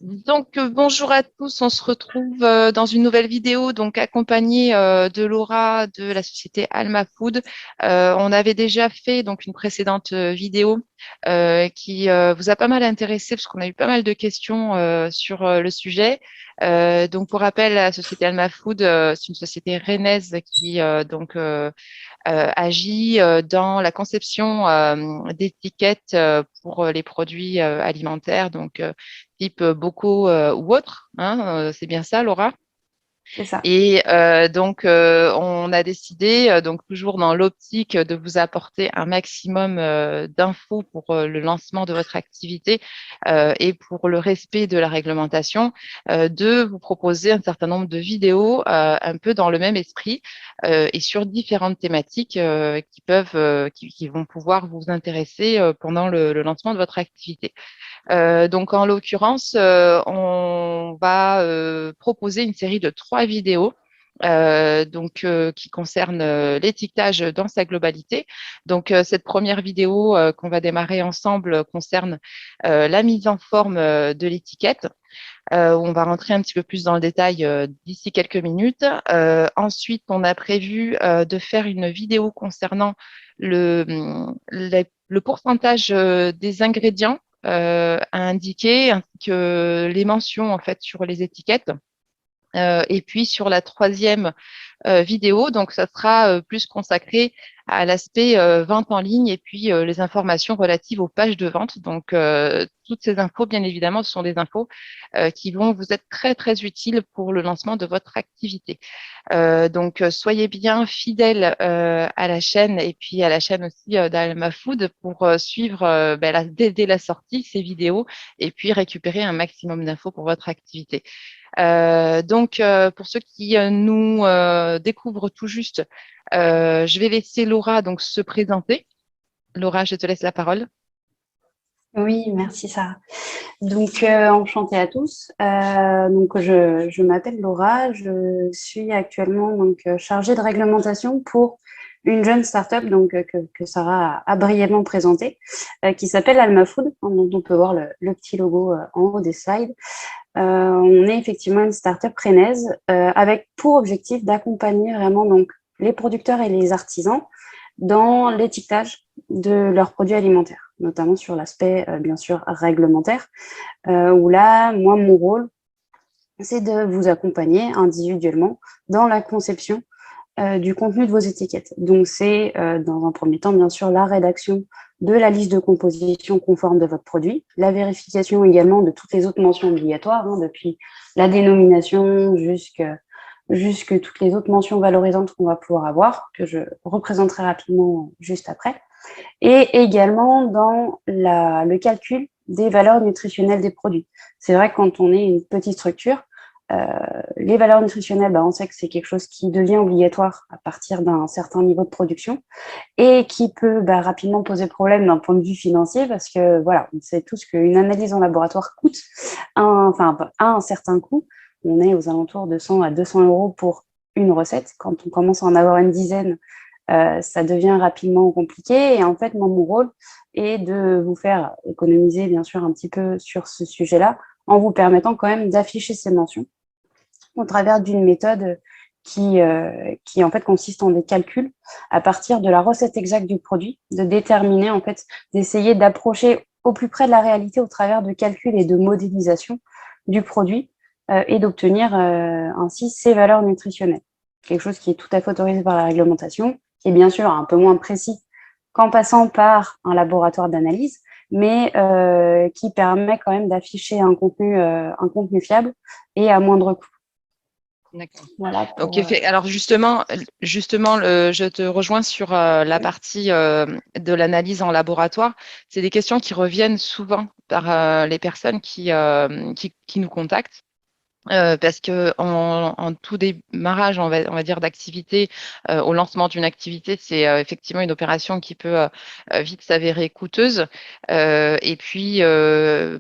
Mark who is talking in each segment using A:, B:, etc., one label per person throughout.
A: Donc, bonjour à tous. On se retrouve dans une nouvelle vidéo, donc accompagnée de Laura de la société Alma Food. On avait déjà fait donc une précédente vidéo qui vous a pas mal intéressé parce qu'on a eu pas mal de questions sur le sujet. Donc, pour rappel, la société Alma Food, c'est une société rennaise qui agit dans la conception d'étiquettes pour les produits alimentaires, donc type bocaux ou autres. Hein, c'est bien ça, Laura?
B: C'est ça.
A: Et donc, on a décidé, donc toujours dans l'optique de vous apporter un maximum d'infos pour le lancement de votre activité et pour le respect de la réglementation, de vous proposer un certain nombre de vidéos un peu dans le même esprit et sur différentes thématiques qui vont pouvoir vous intéresser pendant le lancement de votre activité. Donc, en l'occurrence, on va proposer une série de 3 vidéos qui concernent l'étiquetage dans sa globalité. Donc, cette première vidéo qu'on va démarrer ensemble concerne la mise en forme de l'étiquette. Où on va rentrer un petit peu plus dans le détail d'ici quelques minutes. Ensuite, on a prévu de faire une vidéo concernant le pourcentage des ingrédients à indiquer, ainsi que les mentions en fait sur les étiquettes. Et puis sur la troisième vidéo, donc ça sera plus consacré à l'aspect vente en ligne et puis les informations relatives aux pages de vente. Donc toutes ces infos, bien évidemment, ce sont des infos qui vont vous être très très utiles pour le lancement de votre activité. Donc soyez bien fidèles à la chaîne et puis à la chaîne aussi d'Alma Food pour suivre dès la sortie ces vidéos et puis récupérer un maximum d'infos pour votre activité. Pour ceux qui nous découvrent tout juste, je vais laisser Laura donc se présenter. Laura, je te laisse la parole.
B: Oui, merci Sarah. Donc, enchantée à tous. Je m'appelle Laura. Je suis actuellement chargée de réglementation pour une jeune start-up que Sarah a brièvement présentée, qui s'appelle Alma Food, hein, dont on peut voir le petit logo en haut des slides. On est effectivement une start-up rennaise avec pour objectif d'accompagner vraiment donc les producteurs et les artisans dans l'étiquetage de leurs produits alimentaires, notamment sur l'aspect bien sûr réglementaire, où là, moi, mon rôle, c'est de vous accompagner individuellement dans la conception du contenu de vos étiquettes. Donc, c'est dans un premier temps, bien sûr, la rédaction de la liste de composition conforme de votre produit, la vérification également de toutes les autres mentions obligatoires, hein, depuis la dénomination jusque toutes les autres mentions valorisantes qu'on va pouvoir avoir, que je représenterai rapidement juste après, et également dans le calcul des valeurs nutritionnelles des produits. C'est vrai que quand on est une petite structure, euh, les valeurs nutritionnelles, on sait que c'est quelque chose qui devient obligatoire à partir d'un certain niveau de production et qui peut rapidement poser problème d'un point de vue financier parce que voilà, on sait tous qu'une analyse en laboratoire coûte a un certain coût. On est aux alentours de 100 à 200 euros pour une recette. Quand on commence à en avoir une dizaine, ça devient rapidement compliqué. Et en fait, moi, mon rôle est de vous faire économiser, bien sûr, un petit peu sur ce sujet-là, en vous permettant quand même d'afficher ces mentions au travers d'une méthode qui en fait consiste en des calculs à partir de la recette exacte du produit, de déterminer en fait, d'essayer d'approcher au plus près de la réalité au travers de calculs et de modélisation du produit et d'obtenir ainsi ses valeurs nutritionnelles. Quelque chose qui est tout à fait autorisé par la réglementation, qui est bien sûr un peu moins précis qu'en passant par un laboratoire d'analyse, mais qui permet quand même d'afficher un contenu fiable et à moindre coût.
A: D'accord.
B: Voilà
A: Donc,
B: pour.
A: alors justement, je te rejoins sur la partie de l'analyse en laboratoire. C'est des questions qui reviennent souvent par les personnes qui nous contactent. Parce que en tout démarrage, on va dire, d'activité, au lancement d'une activité, c'est effectivement une opération qui peut vite s'avérer coûteuse. Et puis,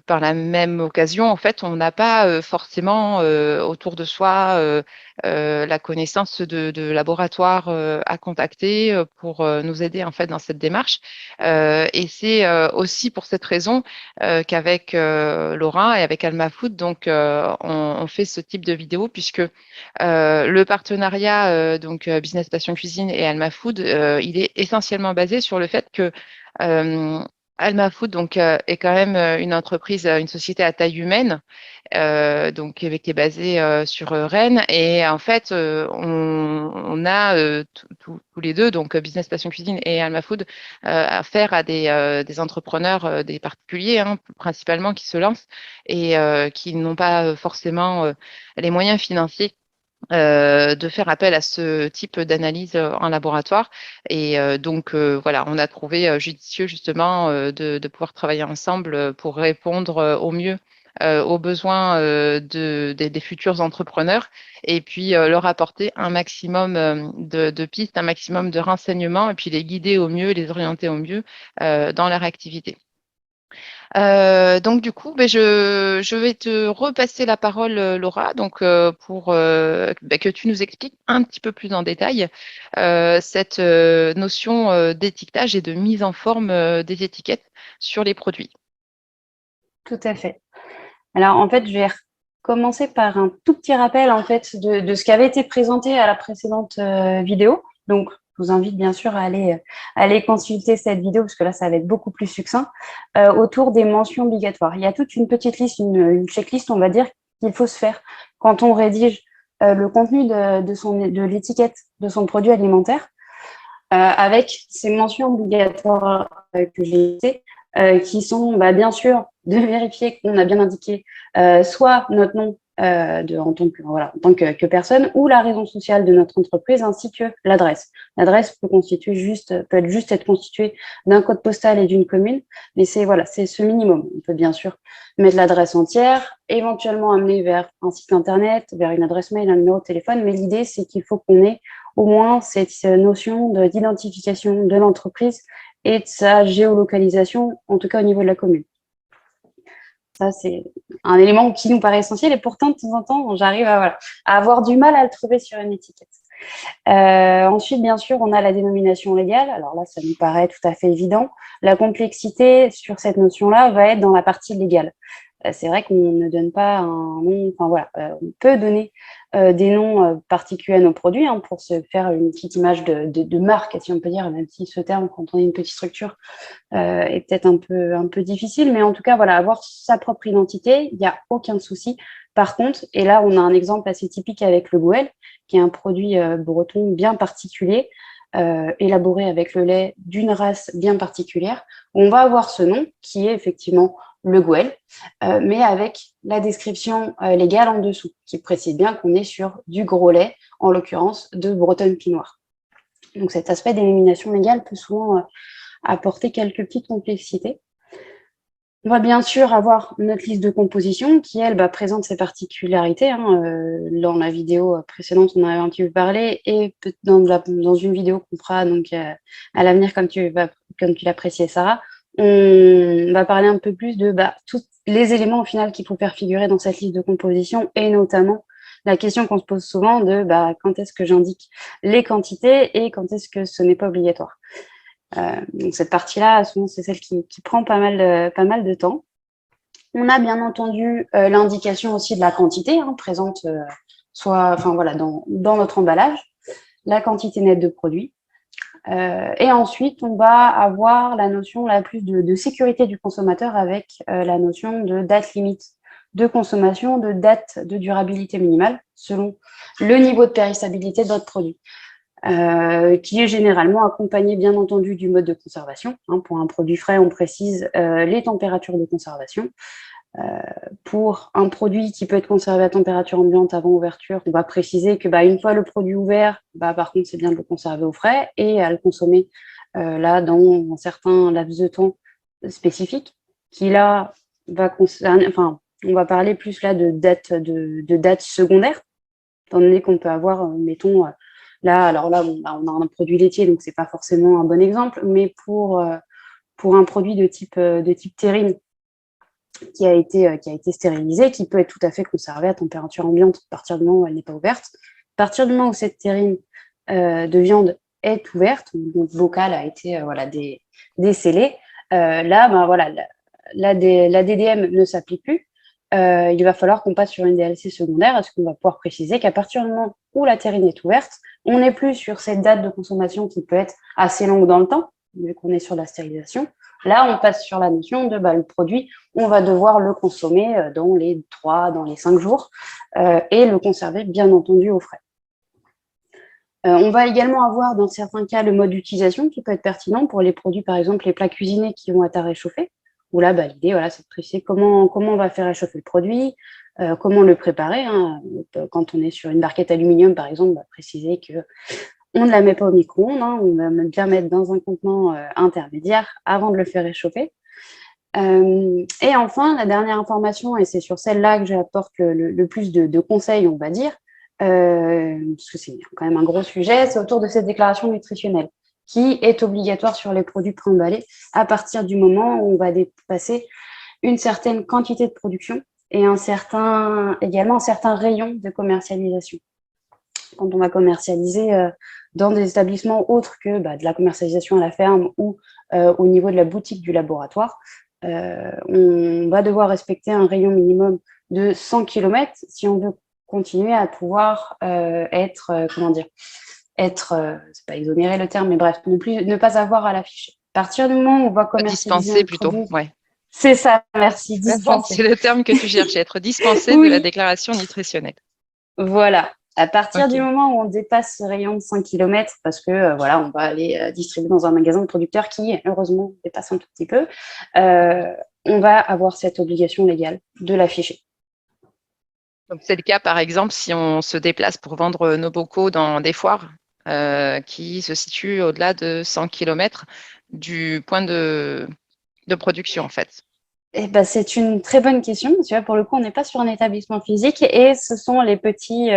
A: par la même occasion, en fait, on n'a pas forcément autour de soi la connaissance de laboratoires à contacter pour nous aider en fait dans cette démarche. Et c'est aussi pour cette raison qu'avec Laura et avec Alma Food, donc on fait ce type de vidéo puisque le partenariat Business Passion Cuisine et Alma Food, il est essentiellement basé sur le fait que euh, Alma Food est quand même une entreprise, une société à taille humaine, qui est basée sur Rennes. Et en fait, on a tous les deux, donc Business Passion Cuisine et Alma Food, affaire à des entrepreneurs, des particuliers hein, principalement, qui se lancent et qui n'ont pas forcément les moyens financiers de faire appel à ce type d'analyse en laboratoire. Et voilà, on a trouvé judicieux justement de pouvoir travailler ensemble pour répondre au mieux aux besoins des futurs entrepreneurs et puis leur apporter un maximum de pistes, un maximum de renseignements et puis les guider au mieux, les orienter au mieux dans leur activité. Donc du coup, je vais te repasser la parole, Laura, pour que tu nous expliques un petit peu plus en détail cette notion d'étiquetage et de mise en forme des étiquettes sur les produits.
B: Tout à fait. Alors, en fait, je vais commencer par un tout petit rappel en fait de ce qui avait été présenté à la précédente vidéo. Donc, je vous invite bien sûr à aller consulter cette vidéo parce que là, ça va être beaucoup plus succinct autour des mentions obligatoires. Il y a toute une petite liste, une checklist, on va dire, qu'il faut se faire quand on rédige le contenu de l'étiquette de son produit alimentaire avec ces mentions obligatoires que j'ai citées qui sont bien sûr de vérifier qu'on a bien indiqué soit notre nom en tant que personne ou la raison sociale de notre entreprise ainsi que l'adresse. L'adresse peut être juste être constituée d'un code postal et d'une commune, mais c'est ce minimum. On peut bien sûr mettre l'adresse entière, éventuellement amener vers un site internet, vers une adresse mail, un numéro de téléphone, mais l'idée c'est qu'il faut qu'on ait au moins cette notion d'identification de l'entreprise et de sa géolocalisation, en tout cas au niveau de la commune. Ça, c'est un élément qui nous paraît essentiel et pourtant, de temps en temps, j'arrive à avoir du mal à le trouver sur une étiquette. Ensuite, bien sûr, on a la dénomination légale. Alors là, ça nous paraît tout à fait évident. La complexité sur cette notion-là va être dans la partie légale. C'est vrai qu'on ne donne pas un nom, on peut donner des noms particuliers à nos produits pour se faire une petite image de marque, si on peut dire, même si ce terme, quand on est une petite structure, est peut-être un peu difficile, mais en tout cas, avoir sa propre identité, il n'y a aucun souci. Par contre, et là, on a un exemple assez typique avec le Gouel, qui est un produit breton bien particulier, élaboré avec le lait d'une race bien particulière. On va avoir ce nom qui est effectivement le Gouel, mais avec la description légale en dessous, qui précise bien qu'on est sur du gros lait, en l'occurrence de Bretonne Pinot. Donc cet aspect d'élimination légale peut souvent apporter quelques petites complexités. On va bien sûr avoir notre liste de composition qui, elle, présente ses particularités. Dans la vidéo précédente, on en avait un petit peu parlé, et dans une vidéo qu'on fera donc, à l'avenir, comme tu l'appréciais, Sarah, on va parler un peu plus de tous les éléments au final qu'il faut faire figurer dans cette liste de composition, et notamment la question qu'on se pose souvent de quand est-ce que j'indique les quantités et quand est-ce que ce n'est pas obligatoire. Donc cette partie-là, souvent, c'est celle qui prend pas mal de temps. On a bien entendu l'indication aussi de la quantité présente dans notre emballage, la quantité nette de produit. Et ensuite, on va avoir la notion la plus de sécurité du consommateur avec la notion de date limite de consommation, de date de durabilité minimale, selon le niveau de périssabilité de votre produit. Qui est généralement accompagné, bien entendu, du mode de conservation. Pour un produit frais, on précise les températures de conservation. Pour un produit qui peut être conservé à température ambiante avant ouverture, on va préciser que une fois le produit ouvert, par contre, c'est bien de le conserver au frais et à le consommer dans un certain laps de temps spécifique, qui là va concerner, On va parler plus là de date secondaire, étant donné qu'on peut avoir, mettons, là, alors là, bon, bah, on a un produit laitier, donc c'est pas forcément un bon exemple, mais pour un produit de type terrine qui a été stérilisé, qui peut être tout à fait conservé à température ambiante à partir du moment où elle n'est pas ouverte. À partir du moment où cette terrine de viande est ouverte, donc le bocal a été décellé, là, ben, voilà, la DDM ne s'applique plus. Il va falloir qu'on passe sur une DLC secondaire. Est-ce qu'on va pouvoir préciser qu'à partir du moment où la terrine est ouverte, on n'est plus sur cette date de consommation qui peut être assez longue dans le temps, vu qu'on est sur la stérilisation. Là, on passe sur la notion de le produit, on va devoir le consommer dans les 5 jours et le conserver, bien entendu, au frais. On va également avoir, dans certains cas, le mode d'utilisation qui peut être pertinent pour les produits, par exemple, les plats cuisinés qui vont être à réchauffer, où là, l'idée, c'est de préciser comment on va faire réchauffer le produit, comment le préparer. Hein. Quand on est sur une barquette aluminium, par exemple, préciser que on ne la met pas au micro-ondes, hein, on va bien mettre dans un contenant intermédiaire avant de le faire réchauffer. Et enfin, la dernière information, et c'est sur celle-là que j'apporte le plus de conseils, on va dire, parce que c'est quand même un gros sujet, c'est autour de cette déclaration nutritionnelle qui est obligatoire sur les produits préemballés à partir du moment où on va dépasser une certaine quantité de production et également un certain rayon de commercialisation. Quand on va commercialiser dans des établissements autres que de la commercialisation à la ferme ou au niveau de la boutique du laboratoire, on va devoir respecter un rayon minimum de 100 km si on veut continuer à pouvoir c'est pas exonérer le terme, mais bref, non plus ne pas avoir à l'afficher. À partir du moment où on va commercialiser
A: Dispenser plutôt, ouais.
B: C'est ça, merci, dispenser.
A: C'est le terme que tu cherchais, être dispensé
B: oui.
A: de la déclaration nutritionnelle.
B: Voilà. À partir du moment où on dépasse ce rayon de 5 km, parce que on va aller distribuer dans un magasin de producteurs qui, heureusement, dépasse un tout petit peu, on va avoir cette obligation légale de l'afficher.
A: Donc, c'est le cas, par exemple, si on se déplace pour vendre nos bocaux dans des foires qui se situent au-delà de 100 km du point de production, en fait.
B: C'est une très bonne question. Tu vois, pour le coup, on n'est pas sur un établissement physique et ce sont les petits,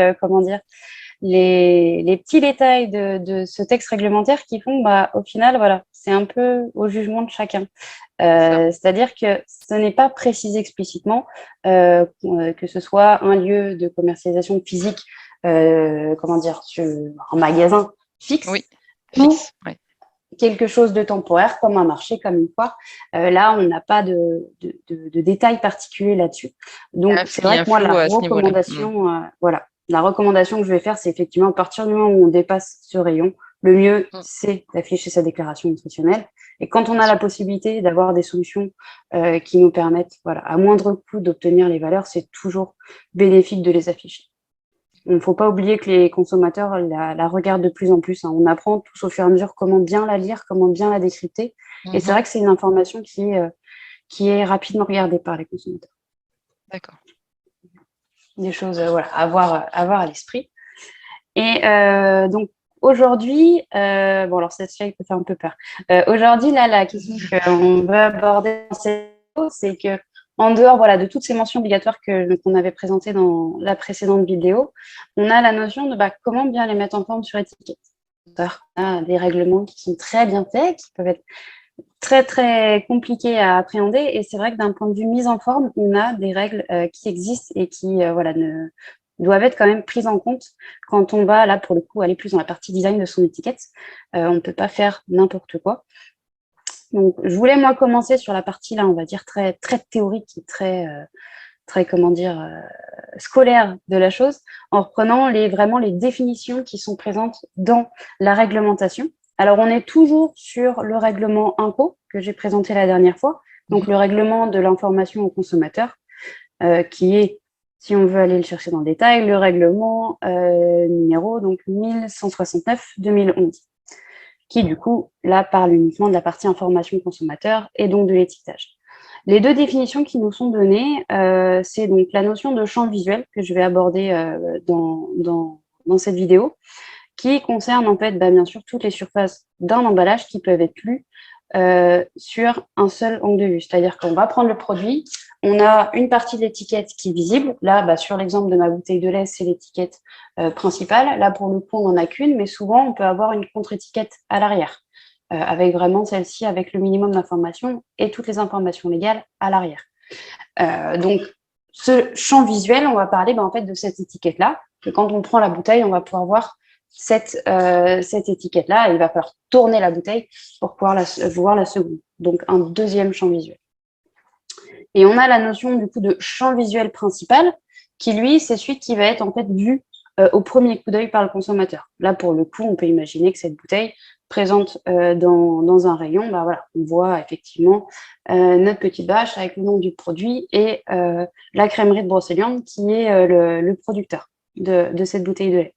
B: les petits détails de ce texte réglementaire qui font, au final, c'est un peu au jugement de chacun. C'est-à-dire que ce n'est pas précisé explicitement que ce soit un lieu de commercialisation physique, sur un magasin fixe,
A: oui, fixe,
B: ou quelque chose de temporaire, comme un marché, comme une foire. Là, on n'a pas de détails particuliers là-dessus. Donc, c'est vrai que moi, la recommandation que je vais faire, c'est effectivement, à partir du moment où on dépasse ce rayon, le mieux, c'est d'afficher sa déclaration nutritionnelle. Et quand on a la possibilité d'avoir des solutions qui nous permettent, à moindre coût, d'obtenir les valeurs, c'est toujours bénéfique de les afficher. Il ne faut pas oublier que les consommateurs la regardent de plus en plus. Hein. On apprend tous au fur et à mesure comment bien la lire, comment bien la décrypter. Et c'est vrai que c'est une information qui est rapidement regardée par les consommateurs.
A: D'accord.
B: Des choses à avoir à l'esprit. Et donc, aujourd'hui, alors cette slide peut faire un peu peur. Aujourd'hui, là, la question qu'on veut aborder dans cette vidéo, c'est que en dehors de toutes ces mentions obligatoires qu'on avait présentées dans la précédente vidéo, on a la notion de comment bien les mettre en forme sur étiquette. On a des règlements qui sont très bien faits, qui peuvent être très, très compliqués à appréhender. Et c'est vrai que d'un point de vue mise en forme, on a des règles qui existent et qui doivent être quand même prises en compte quand on va, là, pour le coup, aller plus dans la partie design de son étiquette. On ne peut pas faire n'importe quoi. Donc, je voulais, moi, commencer sur la partie, là, on va dire, très, très théorique et très scolaire de la chose, en reprenant vraiment les définitions qui sont présentes dans la réglementation. Alors, on est toujours sur le règlement INCO que j'ai présenté la dernière fois, donc le règlement de l'information aux consommateurs, qui est, si on veut aller le chercher dans le détail, le règlement numéro 1169-2011. Qui, du coup, là, parle uniquement de la partie information consommateur et donc de l'étiquetage. Les deux définitions qui nous sont données, c'est donc la notion de champ visuel que je vais aborder dans cette vidéo, qui concerne en fait, bien sûr, toutes les surfaces d'un emballage qui peuvent être lues sur un seul angle de vue. C'est-à-dire qu'on va prendre le produit, on a une partie de l'étiquette qui est visible. Là, sur l'exemple de ma bouteille de lait, c'est l'étiquette principale. Là, pour le coup, on n'en a qu'une, mais souvent, on peut avoir une contre-étiquette à l'arrière, avec vraiment celle-ci, avec le minimum d'informations et toutes les informations légales à l'arrière. Donc, ce champ visuel, on va parler en fait de cette étiquette-là, que quand on prend la bouteille, on va pouvoir voir cette étiquette-là, et il va falloir tourner la bouteille pour pouvoir voir la seconde. Donc, un deuxième champ visuel. Et on a la notion du coup de champ visuel principal, qui lui, c'est celui qui va être en fait vu au premier coup d'œil par le consommateur. Là, pour le coup, on peut imaginer que cette bouteille présente dans un rayon, voilà, on voit effectivement notre petite bâche avec le nom du produit et la crèmerie de Brocéliande qui est le producteur de cette bouteille de lait.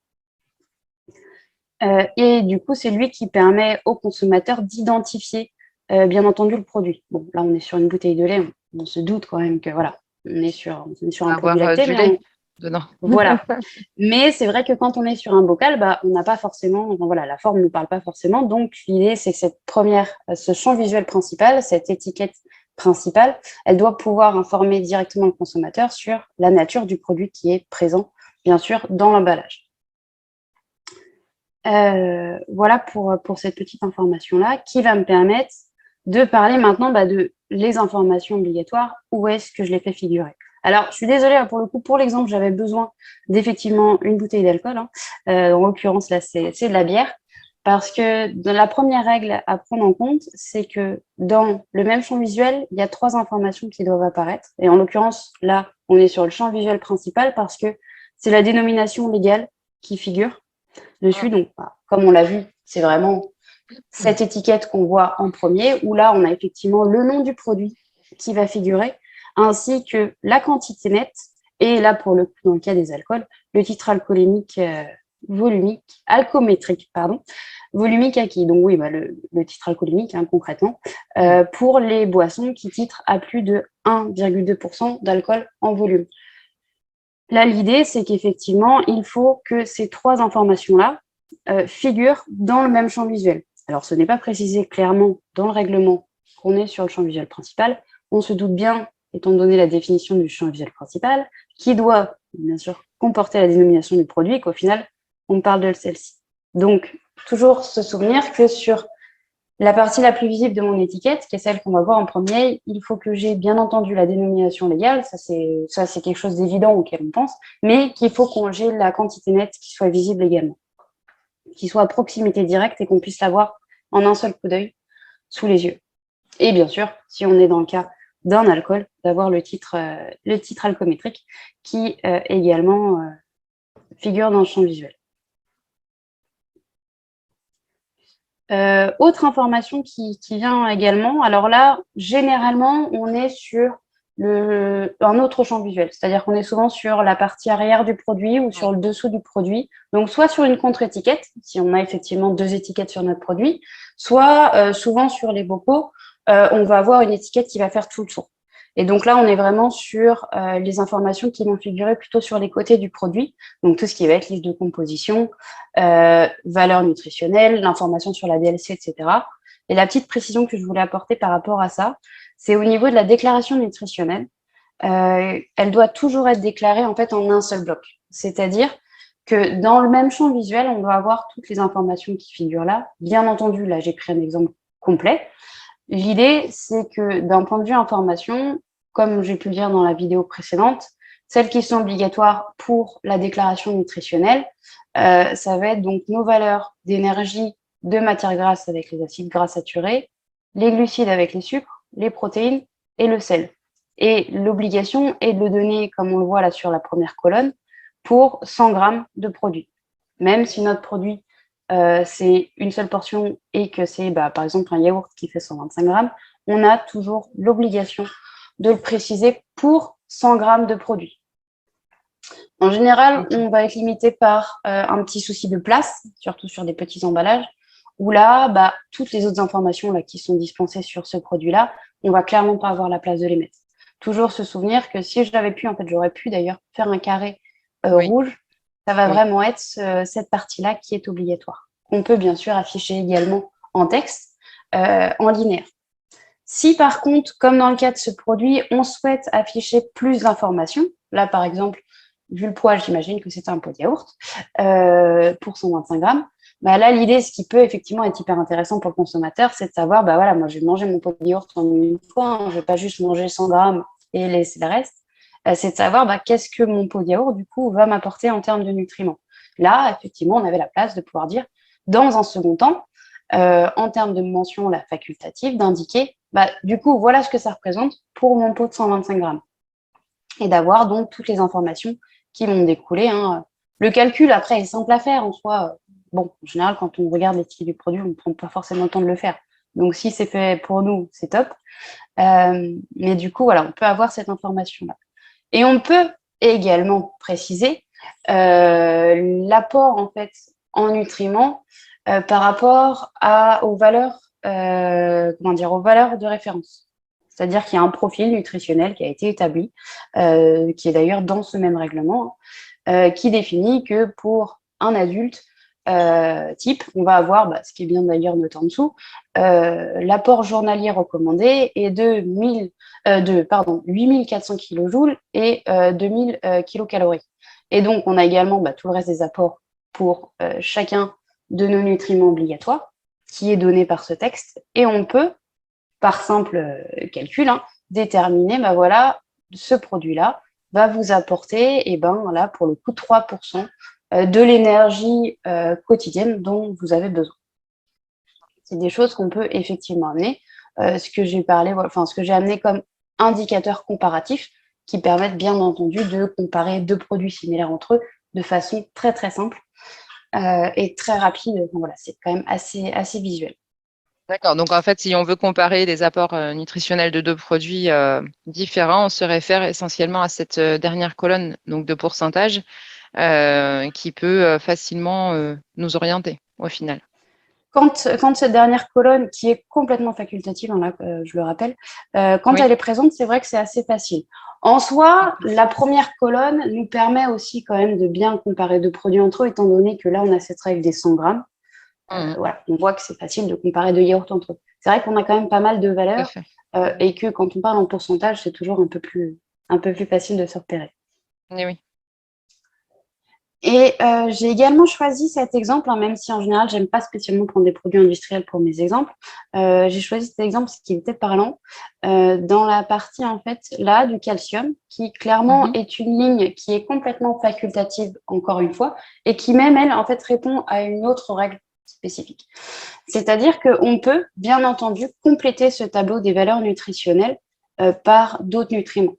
B: Et du coup, c'est lui qui permet au consommateur d'identifier, bien entendu, le produit. Bon, là, on est sur une bouteille de lait, on se doute quand même que voilà, on est sur un produit lacté,
A: du lait dedans.
B: Voilà. Mais c'est vrai que quand on est sur un bocal, on n'a pas forcément, voilà, la forme ne nous parle pas forcément. Donc, l'idée, c'est que ce champ visuel principal, cette étiquette principale, elle doit pouvoir informer directement le consommateur sur la nature du produit qui est présent, bien sûr, dans l'emballage. Voilà pour cette petite information-là qui va me permettre de parler maintenant de les informations obligatoires, où est-ce que je les fais figurer. Alors, je suis désolée, pour le coup, pour l'exemple, j'avais besoin d'effectivement une bouteille d'alcool. En l'occurrence, là, c'est de la bière. Parce que dans la première règle à prendre en compte, c'est que dans le même champ visuel, il y a 3 informations qui doivent apparaître. Et en l'occurrence, là, on est sur le champ visuel principal parce que c'est la dénomination légale qui figure dessus. Donc, comme on l'a vu, c'est vraiment cette étiquette qu'on voit en premier, où là, on a effectivement le nom du produit qui va figurer, ainsi que la quantité nette, et là, pour le coup, dans le cas des alcools, le titre alcoolémique alcométrique, volumique acquis. Donc oui, le titre alcoolémique, concrètement, pour les boissons qui titrent à plus de 1,2% d'alcool en volume. Là, l'idée, c'est qu'effectivement, il faut que ces 3 informations-là figurent dans le même champ visuel. Alors, ce n'est pas précisé clairement dans le règlement qu'on est sur le champ visuel principal. On se doute bien, étant donné la définition du champ visuel principal, qui doit, bien sûr, comporter la dénomination du produit, qu'au final, on parle de celle-ci. Donc, toujours se souvenir que sur la partie la plus visible de mon étiquette, qui est celle qu'on va voir en premier, il faut que j'ai bien entendu la dénomination légale, ça c'est quelque chose d'évident auquel on pense, mais qu'il faut qu'on ait la quantité nette qui soit visible également, qui soit à proximité directe et qu'on puisse la voir en un seul coup d'œil sous les yeux. Et bien sûr, si on est dans le cas d'un alcool, d'avoir le titre alcométrique qui également figure dans le champ visuel. Autre information qui vient également, alors là, généralement, on est sur un autre champ visuel, c'est-à-dire qu'on est souvent sur la partie arrière du produit ou sur le dessous du produit, donc soit sur une contre-étiquette, si on a effectivement 2 étiquettes sur notre produit, soit souvent sur les bocaux, on va avoir une étiquette qui va faire tout le tour. Et donc là, on est vraiment sur les informations qui vont figurer plutôt sur les côtés du produit, donc tout ce qui va être liste de composition, valeur nutritionnelle, l'information sur la DLC, etc. Et la petite précision que je voulais apporter par rapport à ça, c'est au niveau de la déclaration nutritionnelle. Elle doit toujours être déclarée en fait en un seul bloc. C'est-à-dire que dans le même champ visuel, on doit avoir toutes les informations qui figurent là. Bien entendu, là, j'ai pris un exemple complet. L'idée, c'est que d'un point de vue information, comme j'ai pu le dire dans la vidéo précédente, celles qui sont obligatoires pour la déclaration nutritionnelle, ça va être donc nos valeurs d'énergie, de matières grasses avec les acides gras saturés, les glucides avec les sucres, les protéines et le sel. Et l'obligation est de le donner, comme on le voit là sur la première colonne, pour 100 grammes de produit. Même si notre produit, c'est une seule portion et que c'est par exemple un yaourt qui fait 125 grammes, on a toujours l'obligation de le préciser pour 100 grammes de produit. En général, on va être limité par un petit souci de place, surtout sur des petits emballages, où là, toutes les autres informations là, qui sont dispensées sur ce produit-là, on va clairement pas avoir la place de les mettre. Toujours se souvenir que si je l'avais pu, en fait, j'aurais pu d'ailleurs faire un carré rouge. Ça va vraiment être cette partie-là qui est obligatoire. On peut bien sûr afficher également en texte, en linéaire. Si par contre, comme dans le cas de ce produit, on souhaite afficher plus d'informations, là par exemple, vu le poids, j'imagine que c'est un pot de yaourt pour 125 grammes. Bah là, l'idée, ce qui peut effectivement être hyper intéressant pour le consommateur, c'est de savoir, bah voilà, moi je vais manger mon pot de yaourt en une fois, hein, je ne vais pas juste manger 100 grammes et laisser le reste. C'est de savoir bah, qu'est-ce que mon pot de yaourt, du coup, va m'apporter en termes de nutriments. Là, effectivement, on avait la place de pouvoir dire, dans un second temps, en termes de mention la facultative, d'indiquer, bah, du coup, voilà ce que ça représente pour mon pot de 125 grammes. Et d'avoir donc toutes les informations qui vont découler. Hein. Le calcul, après, est simple à faire en soi. Bon, en général, quand on regarde l'étiquette du produit, on ne prend pas forcément le temps de le faire. Donc, si c'est fait pour nous, c'est top. Mais du coup, voilà, on peut avoir cette information-là. Et on peut également préciser l'apport, en fait, en nutriments par rapport aux valeurs, aux valeurs de référence. C'est-à-dire qu'il y a un profil nutritionnel qui a été établi, qui est d'ailleurs dans ce même règlement, qui définit que pour un adulte type, on va avoir, bah, ce qui est bien d'ailleurs noté en dessous, l'apport journalier recommandé est de 8400 kJ et 2000 kilocalories. Et donc, on a également bah, tout le reste des apports pour chacun de nos nutriments obligatoires, qui est donné par ce texte. Et on peut, par simple calcul, hein, déterminer, bah voilà, ce produit-là va vous apporter, et ben là, pour le coup, 3% de l'énergie quotidienne dont vous avez besoin. C'est des choses qu'on peut effectivement amener. Ce que j'ai parlé, enfin, ce que j'ai amené comme indicateur comparatif qui permettent bien entendu de comparer deux produits similaires entre eux de façon très très simple et très rapide. Enfin, voilà, c'est quand même assez visuel.
A: D'accord. Donc, en fait, si on veut comparer les apports nutritionnels de deux produits différents, on se réfère essentiellement à cette dernière colonne donc de pourcentage qui peut facilement nous orienter au final.
B: Quand cette dernière colonne, qui est complètement facultative, hein, là, je le rappelle, quand
A: Oui.
B: elle est présente, c'est vrai que c'est assez facile. En soi, la première colonne nous permet aussi quand même de bien comparer deux produits entre eux, étant donné que là, on a cette règle des 100 grammes.
A: Mhm.
B: Voilà, on voit que c'est facile de comparer deux yaourts entre eux. C'est vrai qu'on a quand même pas mal de
A: Tout à
B: valeurs
A: fait.
B: et que quand on parle en pourcentage, c'est toujours un peu plus facile de se repérer.
A: Oui, oui.
B: Et j'ai également choisi cet exemple, hein, même si en général, j'aime pas spécialement prendre des produits industriels pour mes exemples. J'ai choisi cet exemple parce qu'il était parlant dans la partie en fait là du calcium, qui clairement
A: Mhm.
B: est une ligne qui est complètement facultative, encore une fois, et qui même elle en fait répond à une autre règle spécifique. C'est-à-dire qu'on peut, bien entendu, compléter ce tableau des valeurs nutritionnelles par d'autres nutriments.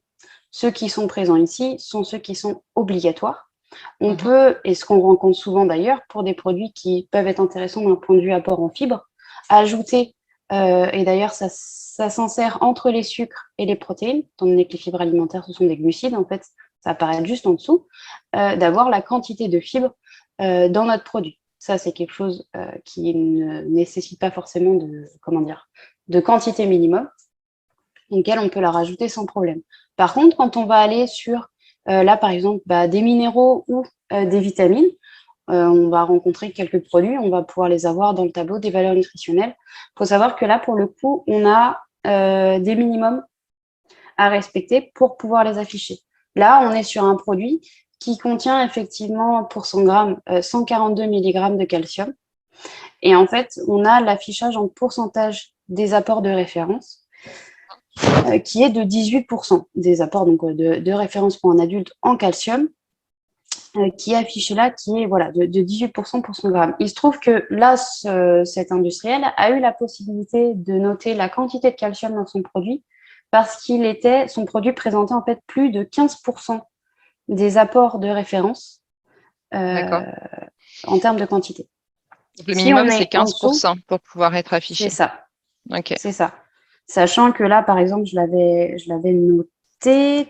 B: Ceux qui sont présents ici sont ceux qui sont obligatoires. On
A: Mhm.
B: peut, et ce qu'on rencontre souvent d'ailleurs, pour des produits qui peuvent être intéressants d'un point de vue apport en fibres, ajouter, et d'ailleurs ça s'insère entre les sucres et les protéines, étant donné que les fibres alimentaires, ce sont des glucides, en fait, ça apparaît juste en dessous, d'avoir la quantité de fibres dans notre produit. Ça, c'est quelque chose qui ne nécessite pas forcément de quantité minimum, auquel on peut la rajouter sans problème. Par contre, quand on va aller sur, là par exemple, bah, des minéraux ou des vitamines, on va rencontrer quelques produits, on va pouvoir les avoir dans le tableau des valeurs nutritionnelles. Il faut savoir que là, pour le coup, on a des minimums à respecter pour pouvoir les afficher. Là, on est sur un produit qui contient effectivement pour 100 grammes 142 mg de calcium. Et en fait, on a l'affichage en pourcentage des apports de référence qui est de 18% des apports donc, de référence pour un adulte en calcium, qui est affiché là, qui est voilà, de 18% pour 100 grammes. Il se trouve que là, cet industriel a eu la possibilité de noter la quantité de calcium dans son produit parce son produit présentait en fait plus de 15% des apports de référence
A: D'accord.
B: euh, en termes de quantité.
A: Donc, le
B: Si on
A: minimum, c'est
B: est en dessous,
A: 15% pour pouvoir être
B: c'est
A: affiché.
B: ça.
A: OK.
B: C'est ça. Sachant que là, par exemple, je l'avais noté,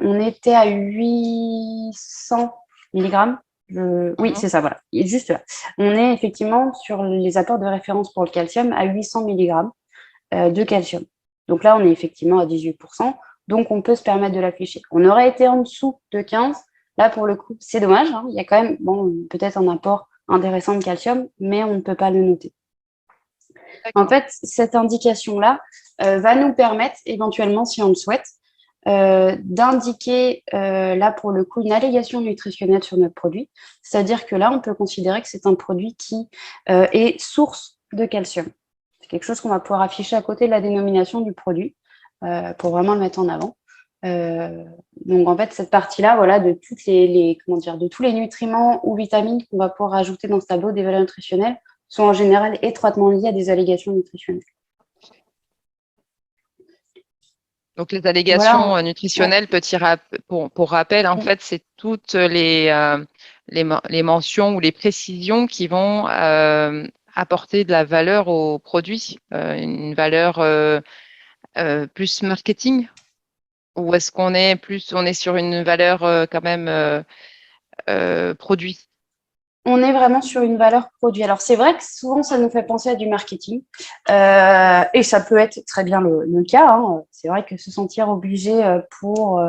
B: on était à 800 milligrammes. Oui,
A: Mhm.
B: c'est ça, voilà. Et juste là. On est effectivement sur les apports de référence pour le calcium à 800 milligrammes de calcium. Donc là, on est effectivement à 18%. Donc, on peut se permettre de l'afficher. On aurait été en dessous de 15. Là, pour le coup, c'est dommage, hein. Il y a quand même, bon, peut-être un apport intéressant de calcium, mais on ne peut pas le noter. En
A: D'accord.
B: fait, cette indication-là va nous permettre, éventuellement, si on le souhaite, d'indiquer, là, pour le coup, une allégation nutritionnelle sur notre produit. C'est-à-dire que là, on peut considérer que c'est un produit qui est source de calcium. C'est quelque chose qu'on va pouvoir afficher à côté de la dénomination du produit pour vraiment le mettre en avant. Euh, donc, en fait, cette partie-là, voilà, de toutes comment dire, de tous les nutriments ou vitamines qu'on va pouvoir ajouter dans ce tableau des valeurs nutritionnelles sont en général étroitement liés à des allégations nutritionnelles.
A: Donc, les
B: Voilà.
A: allégations
B: Ouais.
A: nutritionnelles, pour rappel, en fait, c'est toutes les mentions ou les précisions qui vont apporter de la valeur au produit, une valeur plus marketing, ou est-ce on est sur une valeur quand même produit?
B: On est vraiment sur une valeur produit. Alors, c'est vrai que souvent, ça nous fait penser à du marketing. Et ça peut être très bien le cas. Hein. C'est vrai que se sentir obligé pour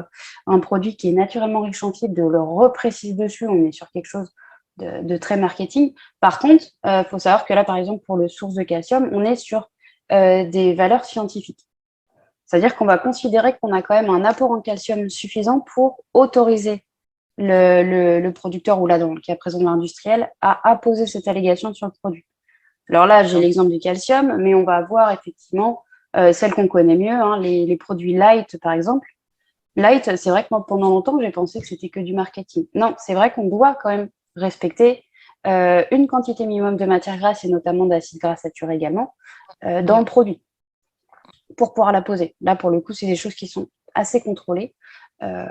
B: un produit qui est naturellement riche en fibres, de le repréciser dessus, on est sur quelque chose de très marketing. Par contre, faut savoir que là, par exemple, pour le source de calcium, on est sur des valeurs scientifiques. C'est-à-dire qu'on va considérer qu'on a quand même un apport en calcium suffisant pour autoriser le producteur, ou là, dans le cas présent de l'industriel, à apposer cette allégation sur le produit. Alors là, j'ai
A: D'accord.
B: l'exemple du calcium, mais on va avoir effectivement celle qu'on connaît mieux, hein, les produits light, par exemple. Light, c'est vrai que moi, pendant longtemps, j'ai pensé que c'était que du marketing. Non, c'est vrai qu'on doit quand même respecter une quantité minimum de matière grasse et notamment d'acides gras saturés également dans
A: Oui.
B: le produit pour pouvoir la poser. Là, pour le coup, c'est des choses qui sont assez contrôlées. Euh,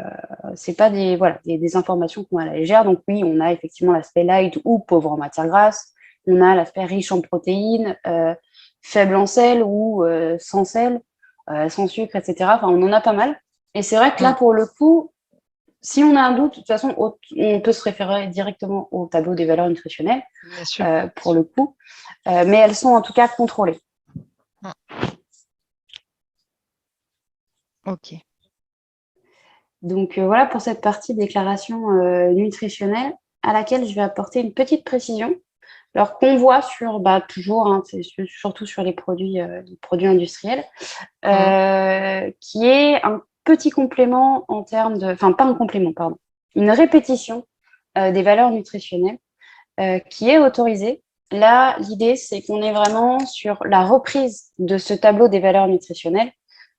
B: c'est pas des informations qu'on a à la légère. Donc oui, on a effectivement l'aspect light ou pauvre en matière grasse. On a l'aspect riche en protéines, faible en sel ou sans sel, sans sucre, etc. Enfin, on en a pas mal. Et c'est vrai que là,
A: Mm.
B: pour le coup, si on a un doute, de toute façon, on peut se référer directement au tableau des valeurs nutritionnelles,
A: Bien sûr.
B: pour le coup. Mais elles sont en tout cas contrôlées.
A: Mm. OK.
B: Donc voilà pour cette partie déclaration nutritionnelle à laquelle je vais apporter une petite précision. Alors qu'on voit sur, toujours, hein, c'est surtout sur les produits industriels,
A: Mm.
B: qui est un petit complément en termes de, enfin pas un complément, pardon, une répétition des valeurs nutritionnelles qui est autorisée. Là, l'idée, c'est qu'on est vraiment sur la reprise de ce tableau des valeurs nutritionnelles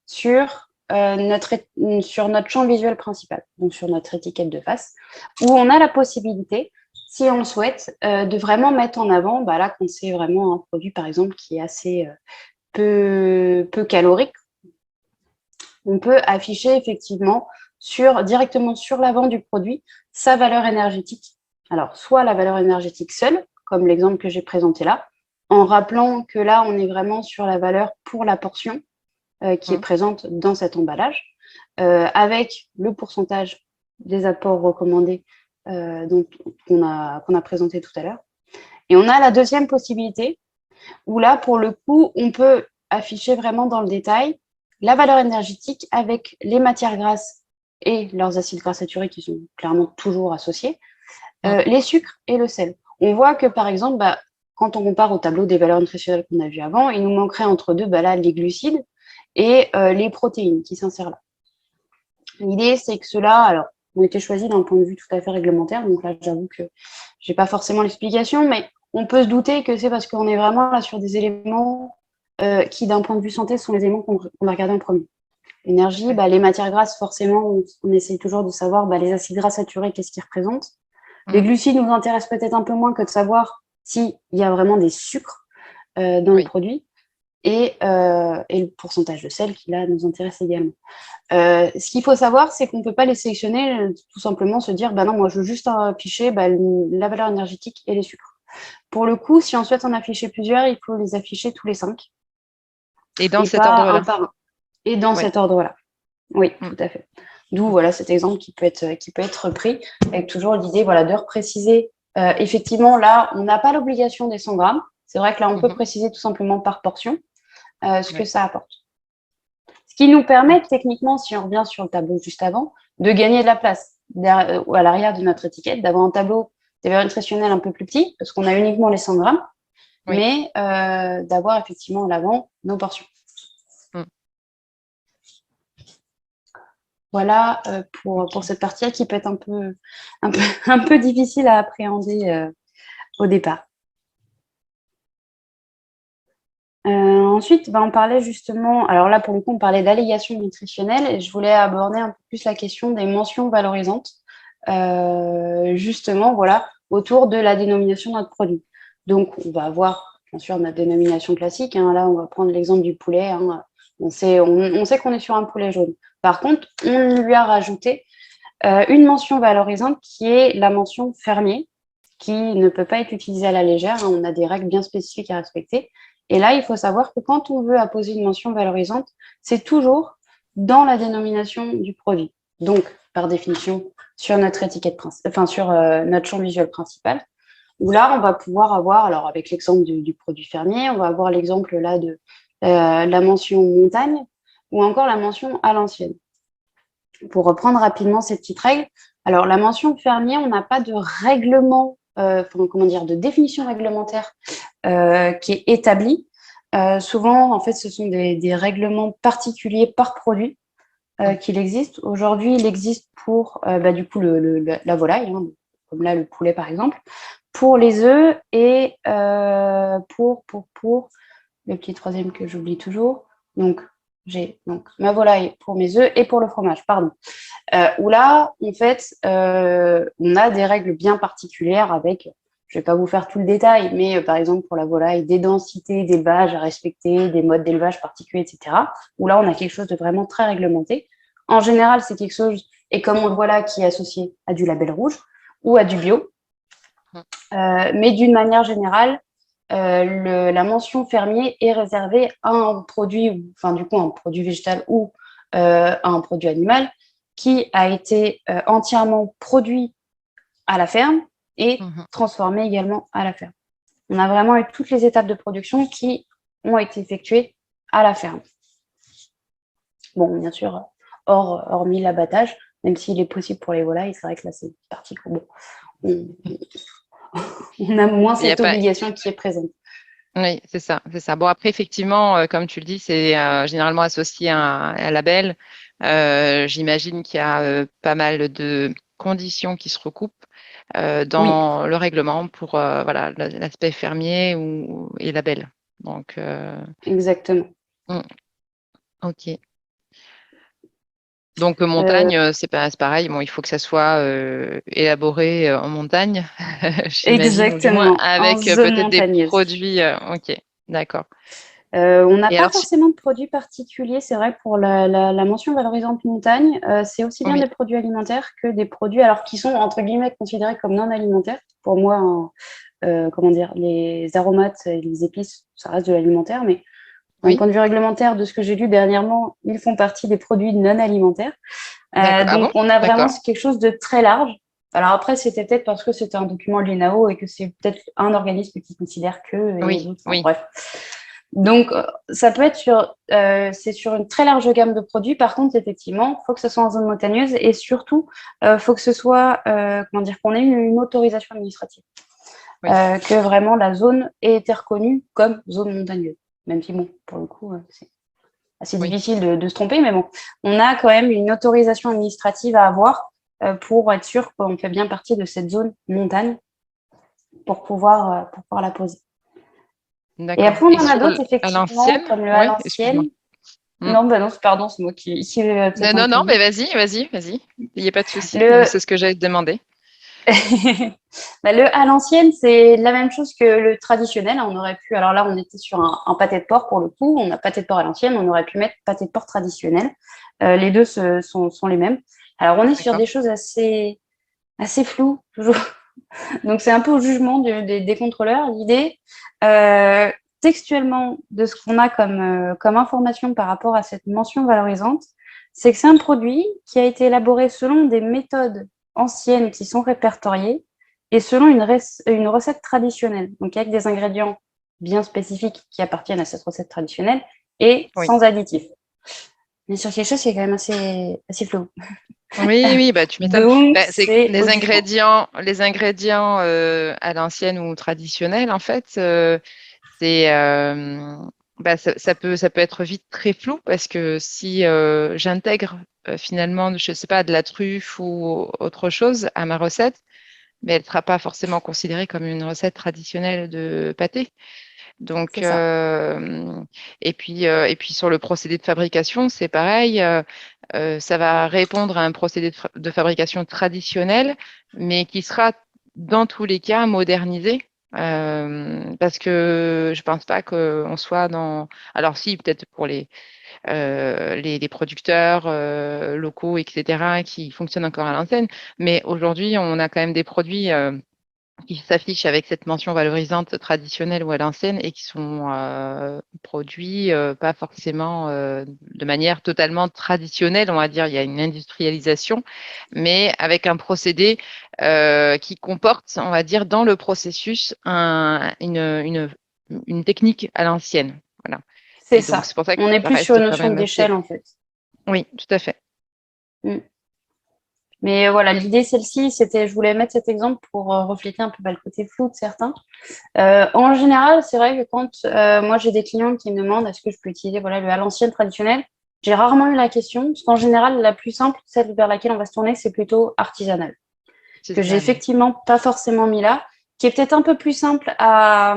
B: sur, sur notre champ visuel principal, donc sur notre étiquette de face, où on a la possibilité, si on le souhaite, de vraiment mettre en avant, là, quand c'est vraiment un produit, par exemple, qui est assez peu calorique, on peut afficher effectivement directement sur l'avant du produit sa valeur énergétique. Alors, soit la valeur énergétique seule, comme l'exemple que j'ai présenté là, en rappelant que là, on est vraiment sur la valeur pour la portion qui est
A: Mm.
B: présente dans cet emballage, avec le pourcentage des apports recommandés qu'on a présenté tout à l'heure. Et on a la deuxième possibilité, où là, pour le coup, on peut afficher vraiment dans le détail la valeur énergétique avec les matières grasses et leurs acides gras saturés qui sont clairement toujours associés,
A: Mm.
B: les sucres et le sel. On voit que, par exemple, quand on compare au tableau des valeurs nutritionnelles qu'on a vu avant, il nous manquerait entre deux, là, les glucides et les protéines qui s'insèrent là. L'idée, c'est que ceux-là, alors, ont été choisis d'un point de vue tout à fait réglementaire. Donc là, j'avoue que j'ai pas forcément l'explication, mais on peut se douter que c'est parce qu'on est vraiment là sur des éléments qui, d'un point de vue santé, sont les éléments qu'on a regardés en premier. L'énergie,
A: Ouais.
B: les matières grasses, forcément, on essaye toujours de savoir les acides gras saturés, qu'est-ce qu'ils représentent. Les
A: Mm.
B: glucides nous intéressent peut-être un peu moins que de savoir s'il y a vraiment des sucres dans le
A: Oui.
B: produit et le pourcentage de sel qui, là, nous intéresse également. Ce qu'il faut savoir, c'est qu'on ne peut pas les sélectionner, tout simplement se dire, non, moi, je veux juste afficher la valeur énergétique et les sucres. Pour le coup, si on souhaite en afficher plusieurs, il faut les afficher tous les 5
A: Et dans
B: et
A: cet
B: pas un
A: ordre-là.
B: par un. Et dans
A: Oui.
B: cet ordre-là. Oui,
A: Mm.
B: tout à fait. D'où
A: OK.
B: voilà cet exemple qui peut être pris avec toujours l'idée de repréciser. Effectivement, là, on n'a pas l'obligation des 100 grammes. C'est vrai que là, on peut
A: Mhm.
B: préciser tout simplement par portion ce que
A: Oui.
B: ça apporte. Ce qui nous permet
A: OK.
B: techniquement, si on revient sur le tableau juste avant, de gagner de la place à l'arrière de notre étiquette, d'avoir un tableau des valeurs nutritionnelles un peu plus petit, parce qu'on a uniquement les 100 grammes,
A: Oui.
B: mais d'avoir effectivement en avant nos portions.
A: Mm.
B: Voilà pour
A: Ok.
B: cette partie-là qui peut être un peu difficile à appréhender au départ. Ensuite, on parlait justement, alors là pour le coup, on parlait d'allégations nutritionnelles et je voulais aborder un peu plus la question des mentions valorisantes, justement, voilà, autour de la dénomination de notre produit. Donc, on va avoir bien sûr notre dénomination classique. Hein, là, on va prendre l'exemple du poulet. Hein, on sait qu'on est sur un poulet jaune. Par contre, on lui a rajouté une mention valorisante qui est la mention fermier, qui ne peut pas être utilisée à la légère. Hein, on a des règles bien spécifiques à respecter. Et là, il faut savoir que quand on veut apposer une mention valorisante, c'est toujours dans la dénomination du produit. Donc, par définition, sur notre étiquette enfin sur notre champ visuel principal, où là, on va pouvoir avoir, alors avec l'exemple du produit fermier, on va avoir l'exemple là de la mention montagne ou encore la mention à l'ancienne. Pour reprendre rapidement ces petites règles, alors la mention fermier, on n'a pas de règlement, de définition réglementaire qui est établie. Souvent, en fait, ce sont des règlements particuliers par produit qu'il existe. Aujourd'hui, il existe pour du coup la volaille, hein, comme là le poulet par exemple, pour les œufs et pour le petit troisième que j'oublie toujours. Donc, j'ai donc ma volaille pour mes œufs et pour le fromage, pardon. Où là, en fait, on a des règles bien particulières avec, je ne vais pas vous faire tout le détail, mais par exemple pour la volaille, des densités d'élevage à respecter, des modes d'élevage particuliers, etc. Où là, on a quelque chose de vraiment très réglementé. En général, c'est quelque chose, et comme on le voit là, qui est associé à du label rouge ou à du bio. Mais d'une manière générale, la mention fermier est réservée à un produit, enfin du coup un produit végétal ou à un produit animal qui a été entièrement produit à la ferme et transformé également à la ferme. On a vraiment eu toutes les étapes de production qui ont été effectuées à la ferme. Bon, bien sûr, hormis l'abattage, même s'il est possible pour les volailles, c'est vrai que là c'est parti. Bon, on a moins cette obligation qui est présente.
A: Oui, c'est ça, c'est ça. Bon, après, effectivement, comme tu le dis, c'est généralement associé à un label. J'imagine qu'il y a pas mal de conditions qui se recoupent dans le règlement pour voilà, l'aspect fermier et label. Donc,
B: exactement.
A: OK. Donc, montagne, c'est pareil. Bon, il faut que ça soit élaboré en montagne, j'imagine, ou du moins
B: Exactement, en
A: avec
B: zone
A: peut-être des
B: montagneuse.
A: produits. OK, d'accord.
B: On n'a
A: Et
B: pas
A: alors,
B: forcément de produits particuliers, c'est vrai, pour la mention valorisante montagne. C'est aussi bien
A: oui,
B: des produits alimentaires que des produits alors qui sont, entre guillemets, considérés comme non alimentaires. Pour moi, les aromates et les épices, ça reste de l'alimentaire, mais d'un
A: oui,
B: point de vue réglementaire, de ce que j'ai lu dernièrement, ils font partie des produits non alimentaires.
A: d'accord. Ah
B: Donc,
A: bon?
B: on a vraiment
A: D'accord.
B: quelque chose de très large. Alors après, c'était peut-être parce que c'était un document de l'INAO et que c'est peut-être un organisme qui considère que, et les
A: Oui,
B: autres, enfin,
A: oui,
B: bref. Donc, ça peut être c'est sur une très large gamme de produits. Par contre, effectivement, il faut que ce soit en zone montagneuse et surtout, il faut que ce soit, qu'on ait une autorisation administrative.
A: oui,
B: Que vraiment la zone ait été reconnue comme zone montagneuse. Même si, bon, pour le coup, c'est assez
A: oui.
B: difficile de se tromper, mais bon, on a quand même une autorisation administrative à avoir pour être sûr qu'on fait bien partie de cette zone montagne pour pouvoir la poser. Et
A: D'accord.
B: après, on
A: Et
B: en a
A: sur
B: d'autres,
A: à
B: effectivement,
A: l'ancienne?
B: comme le à
A: Oui, excuse-moi.
B: l'ancienne.
A: Hmm.
B: Non, bah non, pardon, c'est moi qui vais
A: Non,
B: peut-être un
A: non,
B: peu
A: non, mais
B: vite.
A: vas-y. Il n'y a pas de souci.
B: Le,
A: C'est ce que j'allais te demander.
B: le à l'ancienne, c'est la même chose que le traditionnel. On aurait pu, alors là, on était sur un pâté de porc pour le coup. On a pâté de porc à l'ancienne, on aurait pu mettre pâté de porc traditionnel. Les deux sont les mêmes. Alors, on est sur
A: D'accord.
B: des choses assez floues, toujours. Donc, c'est un peu au jugement des contrôleurs. L'idée, textuellement, de ce qu'on a comme information par rapport à cette mention valorisante, c'est que c'est un produit qui a été élaboré selon des méthodes anciennes qui sont répertoriées et selon une recette traditionnelle, donc avec des ingrédients bien spécifiques qui appartiennent à cette recette traditionnelle et
A: Oui.
B: sans additifs. Mais sur quelque chose qui est quand même assez flou.
A: Oui, oui, bah tu m'étonnes.
B: Donc,
A: Bah, c'est
B: c'est au jugement.
A: les ingrédients à l'ancienne ou traditionnelle, en fait. c'est ça peut être vite très flou parce que si j'intègre finalement, je sais pas, de la truffe ou autre chose à ma recette, mais elle ne sera pas forcément considérée comme une recette traditionnelle de pâté. Donc,
B: C'est ça.
A: et puis sur le procédé de fabrication, c'est pareil. Ça va répondre à un procédé de fabrication traditionnel, mais qui sera dans tous les cas modernisé. Parce que je pense pas qu'on soit dans. Alors si, peut-être pour les producteurs locaux, etc., qui fonctionnent encore à l'ancienne, mais aujourd'hui, on a quand même des produits qui s'affichent avec cette mention valorisante traditionnelle ou à l'ancienne et qui sont produits pas forcément de manière totalement traditionnelle, on va dire. Il y a une industrialisation, mais avec un procédé qui comporte, on va dire, dans le processus une technique à l'ancienne. Voilà.
B: C'est
A: Et donc,
B: ça.
A: c'est pour ça que
B: On est
A: ça
B: plus sur
A: reste
B: une
A: quand
B: notion
A: même
B: d'échelle,
A: assez.
B: en fait.
A: Oui, tout à fait.
B: Mm. Mais voilà, l'idée, celle-ci, c'était, je voulais mettre cet exemple pour refléter un peu le côté flou de certains. En général, c'est vrai que quand moi j'ai des clients qui me demandent est-ce que je peux utiliser voilà, le à l'ancienne traditionnel, j'ai rarement eu la question, parce qu'en général, la plus simple, celle vers laquelle on va se tourner, c'est plutôt artisanal, que j'ai
A: Artisanal, oui.
B: effectivement pas forcément mis là, qui est peut-être un peu plus simple à